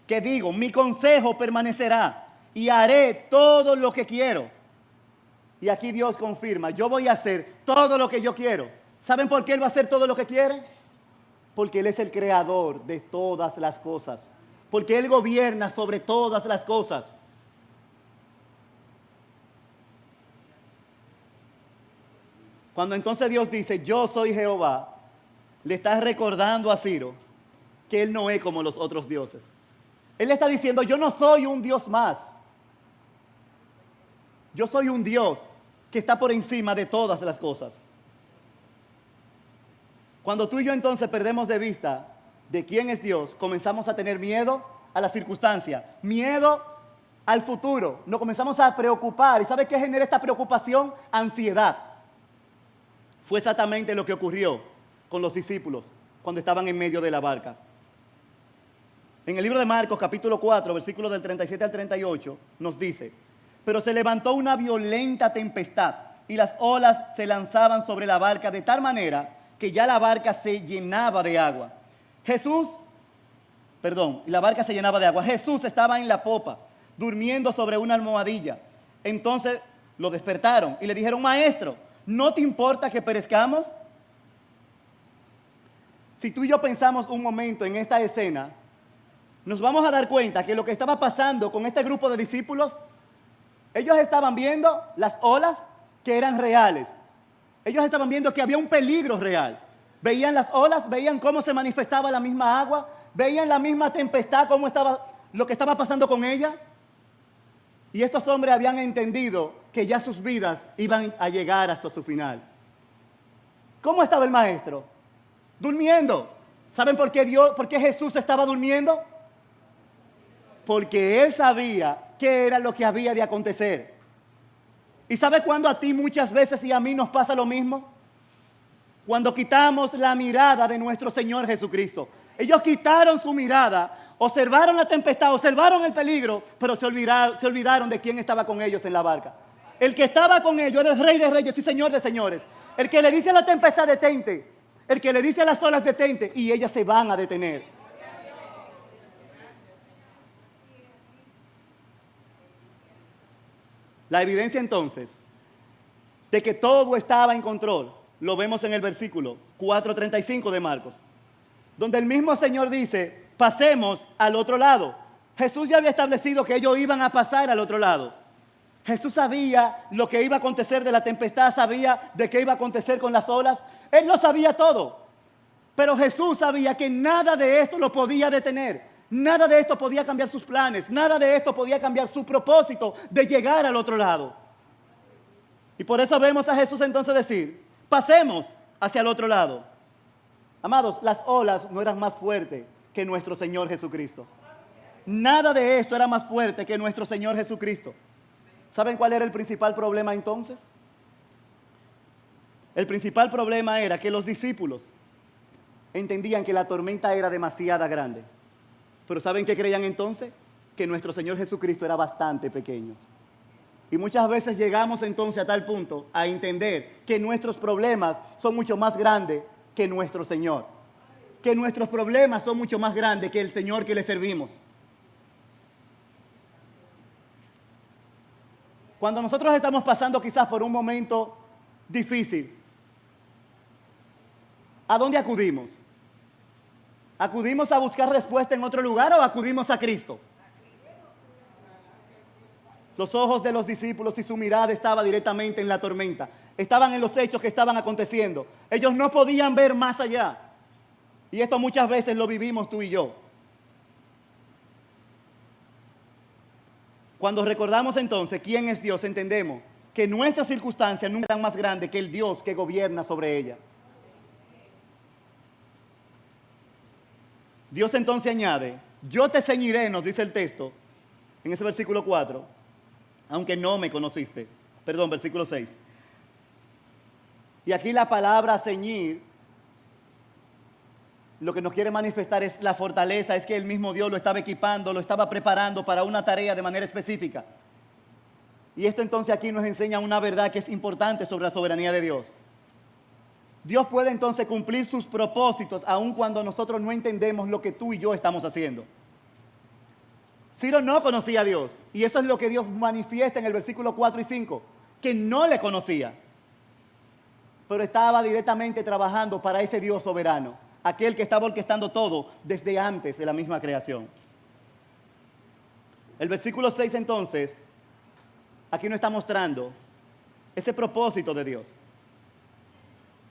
que digo, mi consejo permanecerá y haré todo lo que quiero. Y aquí Dios confirma, yo voy a hacer todo lo que yo quiero. ¿Saben por qué Él va a hacer todo lo que quiere? Porque Él es el creador de todas las cosas. Porque Él gobierna sobre todas las cosas. Cuando entonces Dios dice, yo soy Jehová, le está recordando a Ciro que Él no es como los otros dioses. Él le está diciendo, yo no soy un Dios más. Yo soy un Dios que está por encima de todas las cosas. Cuando tú y yo entonces perdemos de vista de quién es Dios, comenzamos a tener miedo a la circunstancia, miedo al futuro, nos comenzamos a preocupar. ¿Y sabe qué genera esta preocupación? Ansiedad. Fue exactamente lo que ocurrió con los discípulos cuando estaban en medio de la barca. En el libro de Marcos, capítulo 4, versículos del 37 al 38, nos dice, pero se levantó una violenta tempestad y las olas se lanzaban sobre la barca de tal manera que ya la barca se llenaba de agua. La barca se llenaba de agua. Jesús estaba en la popa, durmiendo sobre una almohadilla. Entonces lo despertaron y le dijeron, maestro, ¿no te importa que perezcamos? Si tú y yo pensamos un momento en esta escena, nos vamos a dar cuenta que lo que estaba pasando con este grupo de discípulos, ellos estaban viendo las olas que eran reales. Ellos estaban viendo que había un peligro real. Veían las olas, veían cómo se manifestaba la misma agua, veían la misma tempestad, cómo estaba, lo que estaba pasando con ella. Y estos hombres habían entendido que ya sus vidas iban a llegar hasta su final. ¿Cómo estaba el maestro? Durmiendo. ¿Saben por qué Jesús estaba durmiendo? Porque Él sabía qué era lo que había de acontecer. ¿Y sabe cuándo a ti muchas veces y a mí nos pasa lo mismo? Cuando quitamos la mirada de nuestro Señor Jesucristo. Ellos quitaron su mirada, observaron la tempestad, observaron el peligro, pero se olvidaron de quién estaba con ellos en la barca. El que estaba con ellos era el Rey de Reyes y Señor de Señores. El que le dice a la tempestad detente, el que le dice a las olas detente, y ellas se van a detener. La evidencia entonces de que todo estaba en control lo vemos en el versículo 4:35 de Marcos, donde el mismo Señor dice, pasemos al otro lado. Jesús ya había establecido que ellos iban a pasar al otro lado. Jesús sabía lo que iba a acontecer de la tempestad, sabía de qué iba a acontecer con las olas. Él lo sabía todo. Pero Jesús sabía que nada de esto lo podía detener. Nada de esto podía cambiar sus planes. Nada de esto podía cambiar su propósito de llegar al otro lado. Y por eso vemos a Jesús entonces decir, pasemos hacia el otro lado. Amados, las olas no eran más fuertes que nuestro Señor Jesucristo. Nada de esto era más fuerte que nuestro Señor Jesucristo. ¿Saben cuál era el principal problema entonces? El principal problema era que los discípulos entendían que la tormenta era demasiado grande. Pero ¿saben qué creían entonces? Que nuestro Señor Jesucristo era bastante pequeño. Y muchas veces llegamos entonces a tal punto a entender que nuestros problemas son mucho más grandes que nuestro Señor. Que nuestros problemas son mucho más grandes que el Señor que le servimos. Cuando nosotros estamos pasando quizás por un momento difícil, ¿a dónde acudimos? ¿Acudimos a buscar respuesta en otro lugar o acudimos a Cristo? Los ojos de los discípulos y su mirada estaba directamente en la tormenta. Estaban en los hechos que estaban aconteciendo. Ellos no podían ver más allá. Y esto muchas veces lo vivimos tú y yo. Cuando recordamos entonces quién es Dios, entendemos que nuestras circunstancias nunca eran más grandes que el Dios que gobierna sobre ella. Dios entonces añade, yo te ceñiré, nos dice el texto, en ese versículo 4, aunque no me conociste. Perdón, versículo 6. Y aquí la palabra ceñir, lo que nos quiere manifestar es la fortaleza, es que el mismo Dios lo estaba equipando, lo estaba preparando para una tarea de manera específica. Y esto entonces aquí nos enseña una verdad que es importante sobre la soberanía de Dios. Dios puede entonces cumplir sus propósitos aun cuando nosotros no entendemos lo que tú y yo estamos haciendo. Ciro no conocía a Dios y eso es lo que Dios manifiesta en el versículo 4 y 5, que no le conocía, pero estaba directamente trabajando para ese Dios soberano, aquel que estaba orquestando todo desde antes de la misma creación. El versículo 6 entonces, aquí nos está mostrando ese propósito de Dios.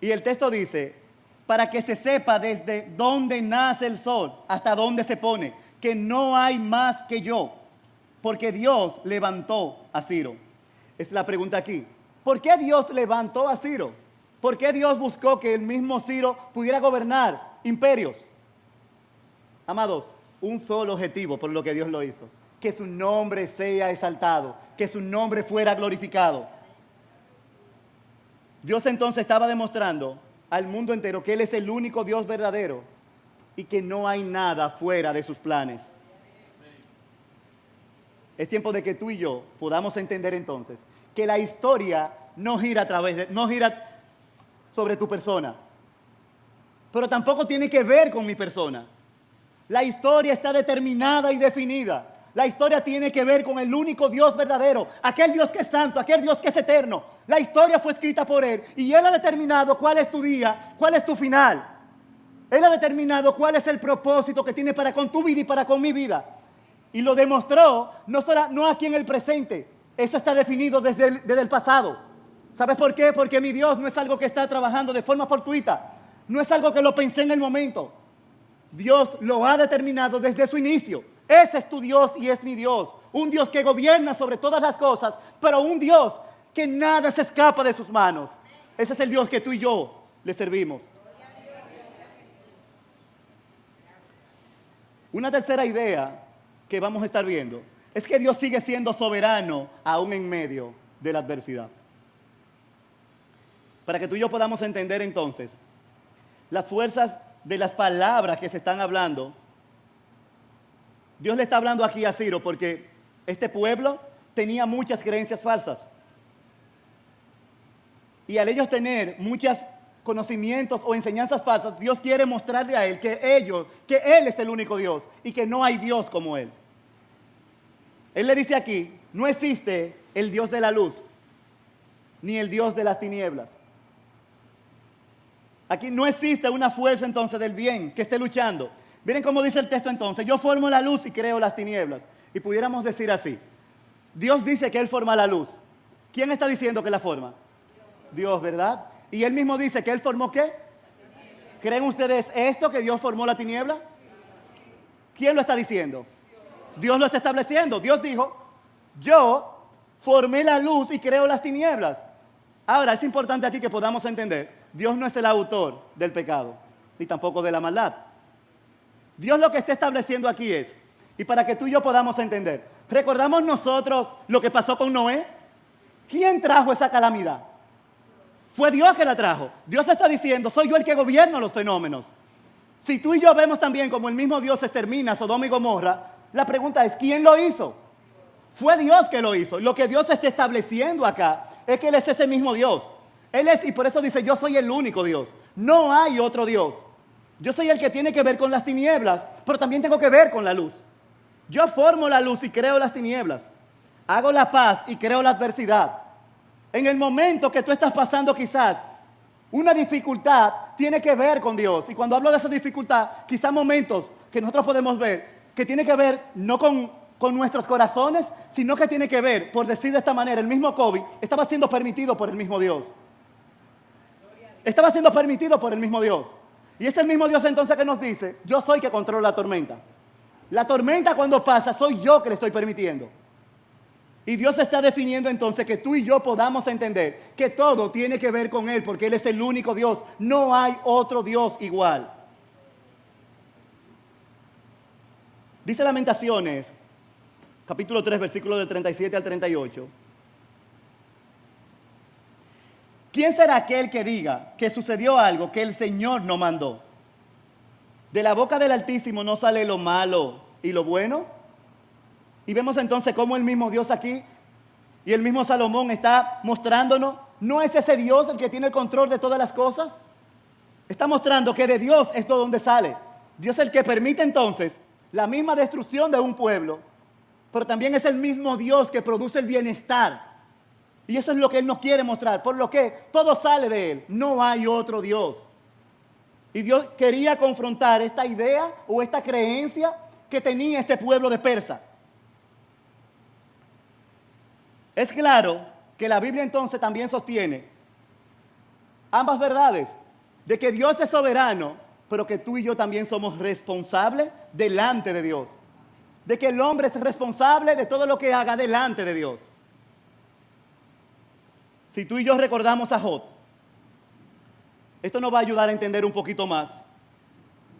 Y el texto dice, para que se sepa desde dónde nace el sol hasta dónde se pone, que no hay más que yo, porque Dios levantó a Ciro. Es la pregunta aquí. ¿Por qué Dios levantó a Ciro? ¿Por qué Dios buscó que el mismo Ciro pudiera gobernar imperios? Amados, un solo objetivo por lo que Dios lo hizo. Que su nombre sea exaltado, que su nombre fuera glorificado. Dios entonces estaba demostrando al mundo entero que Él es el único Dios verdadero y que no hay nada fuera de sus planes. Es tiempo de que tú y yo podamos entender entonces que la historia no gira sobre tu persona, pero tampoco tiene que ver con mi persona. La historia está determinada y definida. La historia tiene que ver con el único Dios verdadero, aquel Dios que es santo, aquel Dios que es eterno. La historia fue escrita por Él y Él ha determinado cuál es tu día, cuál es tu final. Él ha determinado cuál es el propósito que tiene para con tu vida y para con mi vida. Y lo demostró no aquí en el presente. Eso está definido desde el pasado. ¿Sabes por qué? Porque mi Dios no es algo que está trabajando de forma fortuita. No es algo que lo pensé en el momento. Dios lo ha determinado desde su inicio. Ese es tu Dios y es mi Dios. Un Dios que gobierna sobre todas las cosas, pero un Dios que nada se escapa de sus manos. Ese es el Dios que tú y yo le servimos. Una tercera idea que vamos a estar viendo es que Dios sigue siendo soberano aún en medio de la adversidad. Para que tú y yo podamos entender entonces las fuerzas de las palabras que se están hablando, Dios le está hablando aquí a Ciro porque este pueblo tenía muchas creencias falsas. Y al ellos tener muchos conocimientos o enseñanzas falsas, Dios quiere mostrarle a él que Él es el único Dios y que no hay Dios como Él. Él le dice aquí, no existe el Dios de la luz, ni el Dios de las tinieblas. Aquí no existe una fuerza entonces del bien que esté luchando. Miren cómo dice el texto entonces: yo formo la luz y creo las tinieblas. Y pudiéramos decir así: Dios dice que Él forma la luz. ¿Quién está diciendo que la forma? Dios, ¿verdad? Y Él mismo dice que Él formó ¿qué? ¿Creen ustedes esto, que Dios formó la tiniebla? ¿Quién lo está diciendo? Dios lo está estableciendo. Dios dijo: yo formé la luz y creo las tinieblas. Ahora, es importante aquí que podamos entender: Dios no es el autor del pecado, ni tampoco de la maldad. Dios lo que está estableciendo aquí es, y para que tú y yo podamos entender, ¿recordamos nosotros lo que pasó con Noé? ¿Quién trajo esa calamidad? Fue Dios que la trajo. Dios está diciendo: soy yo el que gobierno los fenómenos. Si tú y yo vemos también como el mismo Dios extermina Sodoma y Gomorra, la pregunta es: ¿quién lo hizo? Fue Dios que lo hizo. Lo que Dios está estableciendo acá es que Él es ese mismo Dios. Él es, y por eso dice: yo soy el único Dios. No hay otro Dios. Yo soy el que tiene que ver con las tinieblas, pero también tengo que ver con la luz. Yo formo la luz y creo las tinieblas. Hago la paz y creo la adversidad. En el momento que tú estás pasando quizás una dificultad, tiene que ver con Dios. Y cuando hablo de esa dificultad, quizás momentos que nosotros podemos ver que tiene que ver no con nuestros corazones, sino que tiene que ver, por decir de esta manera, el mismo COVID estaba siendo permitido por el mismo Dios. Estaba siendo permitido por el mismo Dios. Y es el mismo Dios entonces que nos dice: yo soy que controlo la tormenta. La tormenta cuando pasa, soy yo que le estoy permitiendo. Y Dios está definiendo entonces que tú y yo podamos entender que todo tiene que ver con Él, porque Él es el único Dios. No hay otro Dios igual. Dice Lamentaciones, capítulo 3, versículos del 37 al 38. ¿Quién será aquel que diga que sucedió algo que el Señor no mandó? De la boca del Altísimo no sale lo malo y lo bueno. Y vemos entonces cómo el mismo Dios aquí y el mismo Salomón está mostrándonos: ¿no es ese Dios el que tiene el control de todas las cosas? Está mostrando que de Dios es todo donde sale. Dios es el que permite entonces la misma destrucción de un pueblo, pero también es el mismo Dios que produce el bienestar. Y eso es lo que Él nos quiere mostrar, por lo que todo sale de Él. No hay otro Dios. Y Dios quería confrontar esta idea o esta creencia que tenía este pueblo de Persa. Es claro que la Biblia entonces también sostiene ambas verdades, de que Dios es soberano, pero que tú y yo también somos responsables delante de Dios. De que el hombre es responsable de todo lo que haga delante de Dios. Si tú y yo recordamos a Job, esto nos va a ayudar a entender un poquito más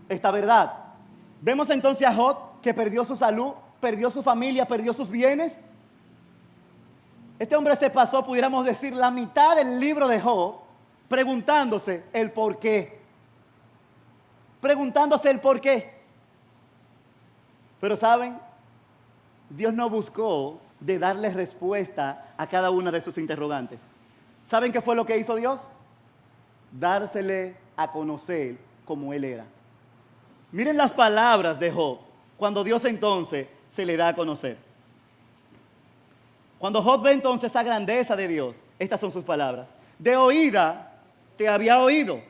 esta verdad. Vemos entonces a Job que perdió su salud, perdió su familia, perdió sus bienes. Este hombre se pasó, pudiéramos decir, la mitad del libro de Job preguntándose el por qué. Preguntándose el por qué. Pero ¿saben? Dios no buscó de darle respuesta a cada una de sus interrogantes. ¿Saben qué fue lo que hizo Dios? Dársele a conocer como Él era. Miren las palabras de Job cuando Dios entonces se le da a conocer. Cuando Job ve entonces esa grandeza de Dios, estas son sus palabras: de oída te había oído,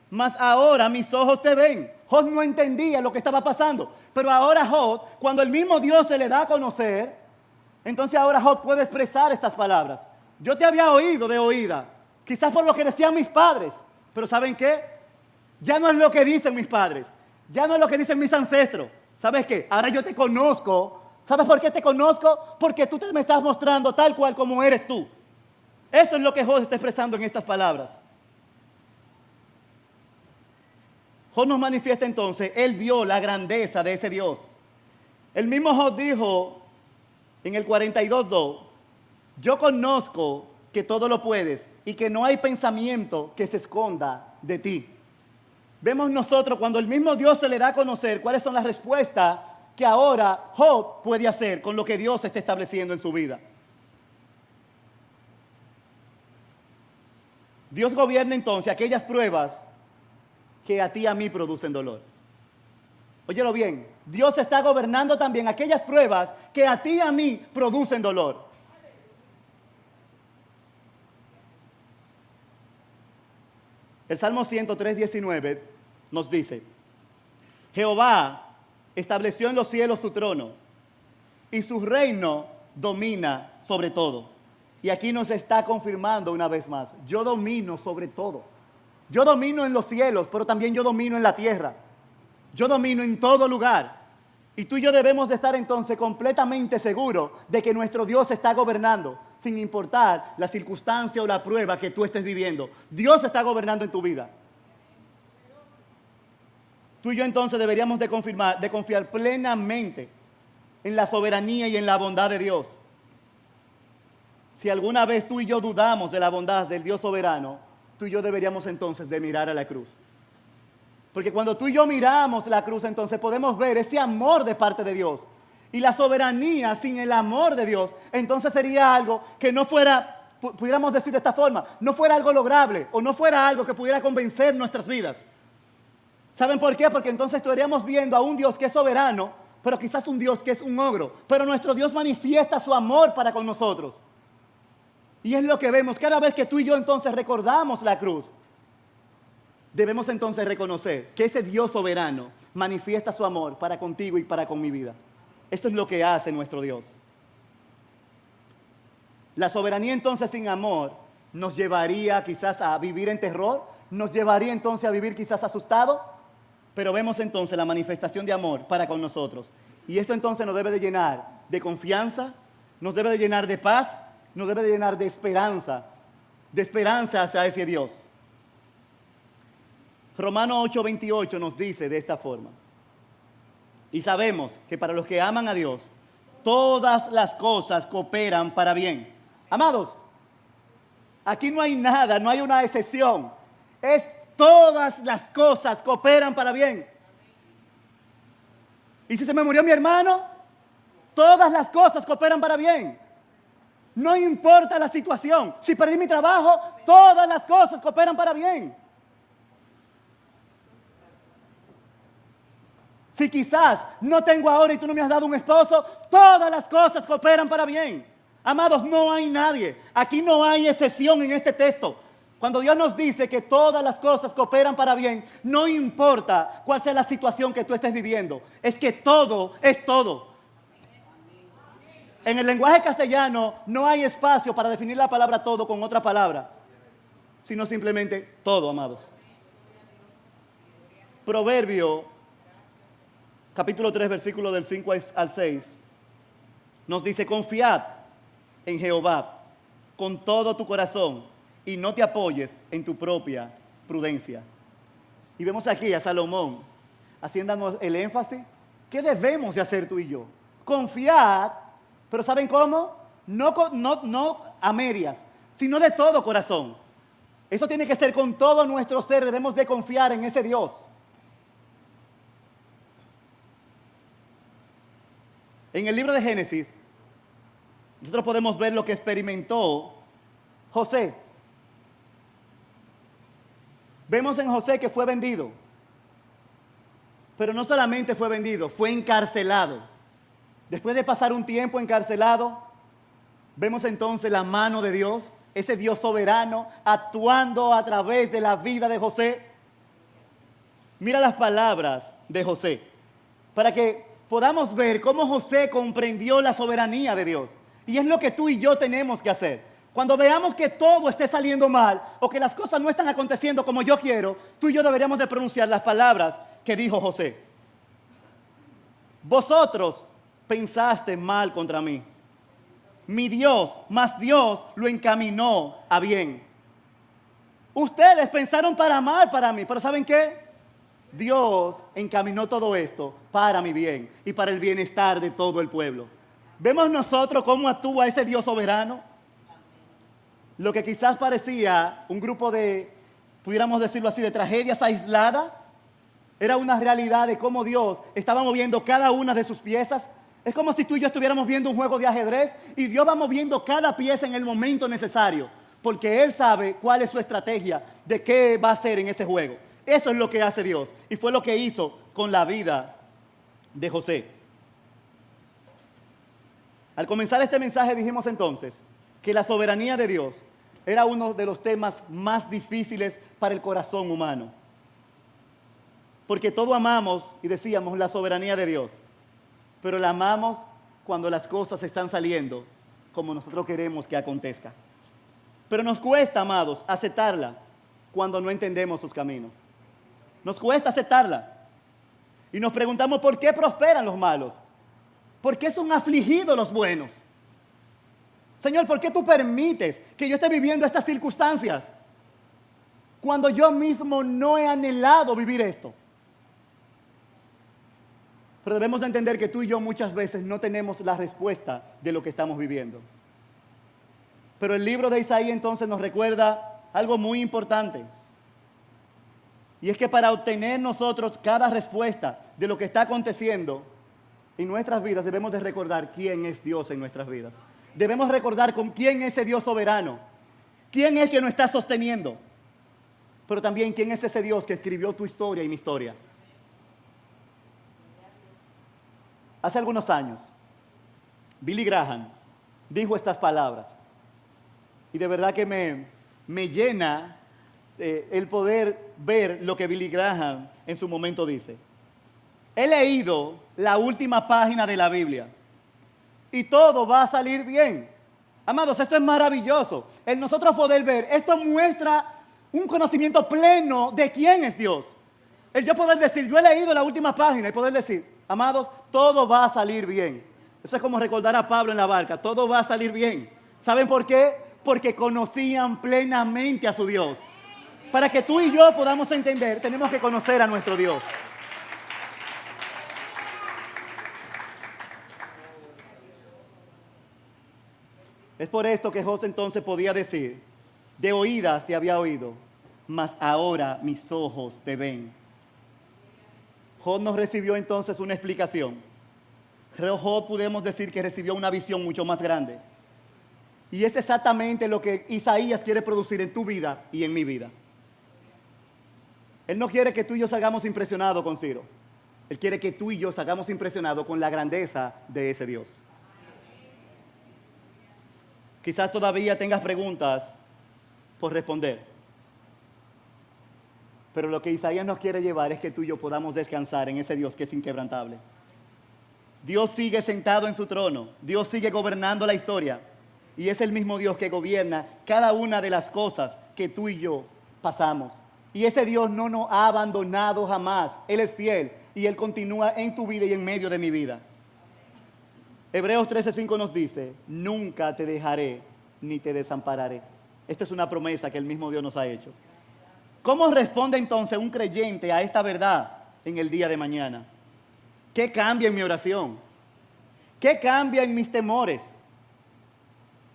mas ahora mis ojos te ven. Job no entendía lo que estaba pasando, pero ahora Job, cuando el mismo Dios se le da a conocer, entonces ahora Job puede expresar estas palabras. Yo te había oído de oída, quizás por lo que decían mis padres, pero ¿saben qué? Ya no es lo que dicen mis padres, ya no es lo que dicen mis ancestros. ¿Sabes qué? Ahora yo te conozco. ¿Sabes por qué te conozco? Porque tú me estás mostrando tal cual como eres tú. Eso es lo que Job está expresando en estas palabras. Job nos manifiesta entonces, él vio la grandeza de ese Dios. El mismo Job dijo en el 42:2, yo conozco que todo lo puedes y que no hay pensamiento que se esconda de ti. Vemos nosotros cuando el mismo Dios se le da a conocer cuáles son las respuestas que ahora Job puede hacer con lo que Dios está estableciendo en su vida. Dios gobierna entonces aquellas pruebas que a ti y a mí producen dolor. Óyelo bien, Dios está gobernando también aquellas pruebas que a ti y a mí producen dolor. El Salmo 103:19 nos dice: Jehová estableció en los cielos su trono y su reino domina sobre todo. Y aquí nos está confirmando una vez más: yo domino sobre todo. Yo domino en los cielos, pero también yo domino en la tierra. Yo domino en todo lugar. Y tú y yo debemos de estar entonces completamente seguros de que nuestro Dios está gobernando, sin importar la circunstancia o la prueba que tú estés viviendo. Dios está gobernando en tu vida. Tú y yo entonces deberíamos de confiar plenamente en la soberanía y en la bondad de Dios. Si alguna vez tú y yo dudamos de la bondad del Dios soberano, tú y yo deberíamos entonces de mirar a la cruz. Porque cuando tú y yo miramos la cruz, entonces podemos ver ese amor de parte de Dios. Y la soberanía sin el amor de Dios, entonces sería algo que no fuera, pudiéramos decir de esta forma, no fuera algo lograble o no fuera algo que pudiera convencer nuestras vidas. ¿Saben por qué? Porque entonces estaríamos viendo a un Dios que es soberano, pero quizás un Dios que es un ogro. Pero nuestro Dios manifiesta su amor para con nosotros. Y es lo que vemos cada vez que tú y yo entonces recordamos la cruz. Debemos entonces reconocer que ese Dios soberano manifiesta su amor para contigo y para con mi vida. Eso es lo que hace nuestro Dios. La soberanía entonces sin amor nos llevaría quizás a vivir en terror, nos llevaría entonces a vivir quizás asustado, pero vemos entonces la manifestación de amor para con nosotros. Y esto entonces nos debe de llenar de confianza, nos debe de llenar de paz, nos debe de llenar de esperanza hacia ese Dios. Romanos 8:28 nos dice de esta forma: y sabemos que para los que aman a Dios, todas las cosas cooperan para bien. Amados, aquí no hay nada, no hay una excepción. Es todas las cosas cooperan para bien. Y si se me murió mi hermano, todas las cosas cooperan para bien. No importa la situación. Si perdí mi trabajo, todas las cosas cooperan para bien. Si quizás no tengo ahora y tú no me has dado un esposo, todas las cosas cooperan para bien. Amados, no hay nadie. Aquí no hay excepción en este texto. Cuando Dios nos dice que todas las cosas cooperan para bien, no importa cuál sea la situación que tú estés viviendo. Es que todo es todo. En el lenguaje castellano no hay espacio para definir la palabra todo con otra palabra, sino simplemente todo, amados. Proverbio capítulo 3, versículo del 5 al 6, nos dice: confiad en Jehová con todo tu corazón y no te apoyes en tu propia prudencia. Y vemos aquí a Salomón haciéndonos el énfasis. ¿Qué debemos de hacer tú y yo? Confiar, pero ¿saben cómo? No a medias, sino de todo corazón. Eso tiene que ser con todo nuestro ser. Debemos de confiar en ese Dios. En el libro de Génesis, nosotros podemos ver lo que experimentó José. Vemos en José que fue vendido. Pero no solamente fue vendido, fue encarcelado. Después de pasar un tiempo encarcelado, vemos entonces la mano de Dios, ese Dios soberano, actuando a través de la vida de José. Mira las palabras de José, para que podamos ver cómo José comprendió la soberanía de Dios. Y es lo que tú y yo tenemos que hacer. Cuando veamos que todo esté saliendo mal o que las cosas no están aconteciendo como yo quiero, tú y yo deberíamos de pronunciar las palabras que dijo José. Vosotros pensaste mal contra mí. Mi Dios, mas Dios lo encaminó a bien. Ustedes pensaron para mal para mí, pero ¿saben qué? Dios encaminó todo esto para mi bien y para el bienestar de todo el pueblo. Vemos nosotros cómo actúa ese Dios soberano. Lo que quizás parecía un grupo de, pudiéramos decirlo así, de tragedias aisladas, era una realidad de cómo Dios estaba moviendo cada una de sus piezas. Es como si tú y yo estuviéramos viendo un juego de ajedrez y Dios va moviendo cada pieza en el momento necesario, porque Él sabe cuál es su estrategia de qué va a hacer en ese juego. Eso es lo que hace Dios y fue lo que hizo con la vida de José. Al comenzar este mensaje dijimos entonces que la soberanía de Dios era uno de los temas más difíciles para el corazón humano. Porque todo amamos, y decíamos, la soberanía de Dios. Pero la amamos cuando las cosas están saliendo como nosotros queremos que acontezca. Pero nos cuesta, amados, aceptarla cuando no entendemos sus caminos. Nos cuesta aceptarla. Y nos preguntamos por qué prosperan los malos. ¿Por qué son afligidos los buenos? Señor, ¿por qué tú permites que yo esté viviendo estas circunstancias cuando yo mismo no he anhelado vivir esto? Pero debemos de entender que tú y yo muchas veces no tenemos la respuesta de lo que estamos viviendo. Pero el libro de Isaías entonces nos recuerda algo muy importante. Y es que para obtener nosotros cada respuesta de lo que está aconteciendo en nuestras vidas, debemos de recordar quién es Dios en nuestras vidas. Debemos recordar con quién es ese Dios soberano. Quién es que nos está sosteniendo. Pero también quién es ese Dios que escribió tu historia y mi historia. Hace algunos años, Billy Graham dijo estas palabras. Y de verdad que me llena el poder ver lo que Billy Graham en su momento dice. He leído la última página de la Biblia y todo va a salir bien. Amados, esto es maravilloso. El nosotros poder ver, esto muestra un conocimiento pleno de quién es Dios. El yo poder decir, yo he leído la última página y poder decir, amados, todo va a salir bien. Eso es como recordar a Pablo en la barca, todo va a salir bien. ¿Saben por qué? Porque conocían plenamente a su Dios. Para que tú y yo podamos entender, tenemos que conocer a nuestro Dios. Es por esto que José entonces podía decir, de oídas te había oído, mas ahora mis ojos te ven. Job nos recibió entonces una explicación. Job podemos decir que recibió una visión mucho más grande. Y es exactamente lo que Isaías quiere producir en tu vida y en mi vida. Él no quiere que tú y yo salgamos impresionados con Ciro. Él quiere que tú y yo salgamos impresionados con la grandeza de ese Dios. Quizás todavía tengas preguntas por responder. Pero lo que Isaías nos quiere llevar es que tú y yo podamos descansar en ese Dios que es inquebrantable. Dios sigue sentado en su trono. Dios sigue gobernando la historia. Y es el mismo Dios que gobierna cada una de las cosas que tú y yo pasamos. Y ese Dios no nos ha abandonado jamás. Él es fiel y Él continúa en tu vida y en medio de mi vida. Hebreos 13:5 nos dice, nunca te dejaré ni te desampararé. Esta es una promesa que el mismo Dios nos ha hecho. ¿Cómo responde entonces un creyente a esta verdad en el día de mañana? ¿Qué cambia en mi oración? ¿Qué cambia en mis temores?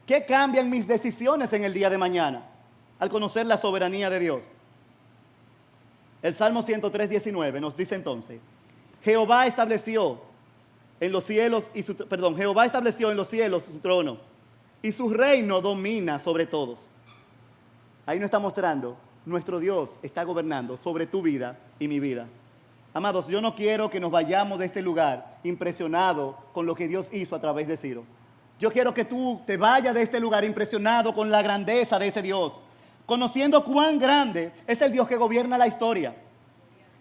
¿Qué cambia en mis decisiones en el día de mañana al conocer la soberanía de Dios? El Salmo 103:19 nos dice entonces, Jehová estableció en los cielos Jehová estableció en los cielos su trono y su reino domina sobre todos. Ahí nos está mostrando, nuestro Dios está gobernando sobre tu vida y mi vida. Amados, yo no quiero que nos vayamos de este lugar impresionados con lo que Dios hizo a través de Ciro. Yo quiero que tú te vayas de este lugar impresionado con la grandeza de ese Dios, conociendo cuán grande es el Dios que gobierna la historia,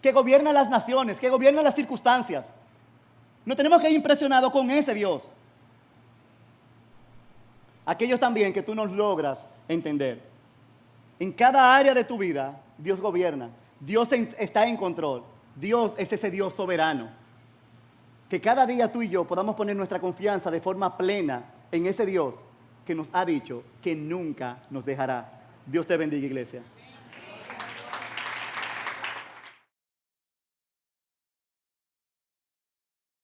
que gobierna las naciones, que gobierna las circunstancias. No tenemos que ir impresionados con ese Dios. Aquello también que tú nos logras entender. En cada área de tu vida, Dios gobierna. Dios está en control. Dios es ese Dios soberano. Que cada día tú y yo podamos poner nuestra confianza de forma plena en ese Dios que nos ha dicho que nunca nos dejará. Dios te bendiga, iglesia.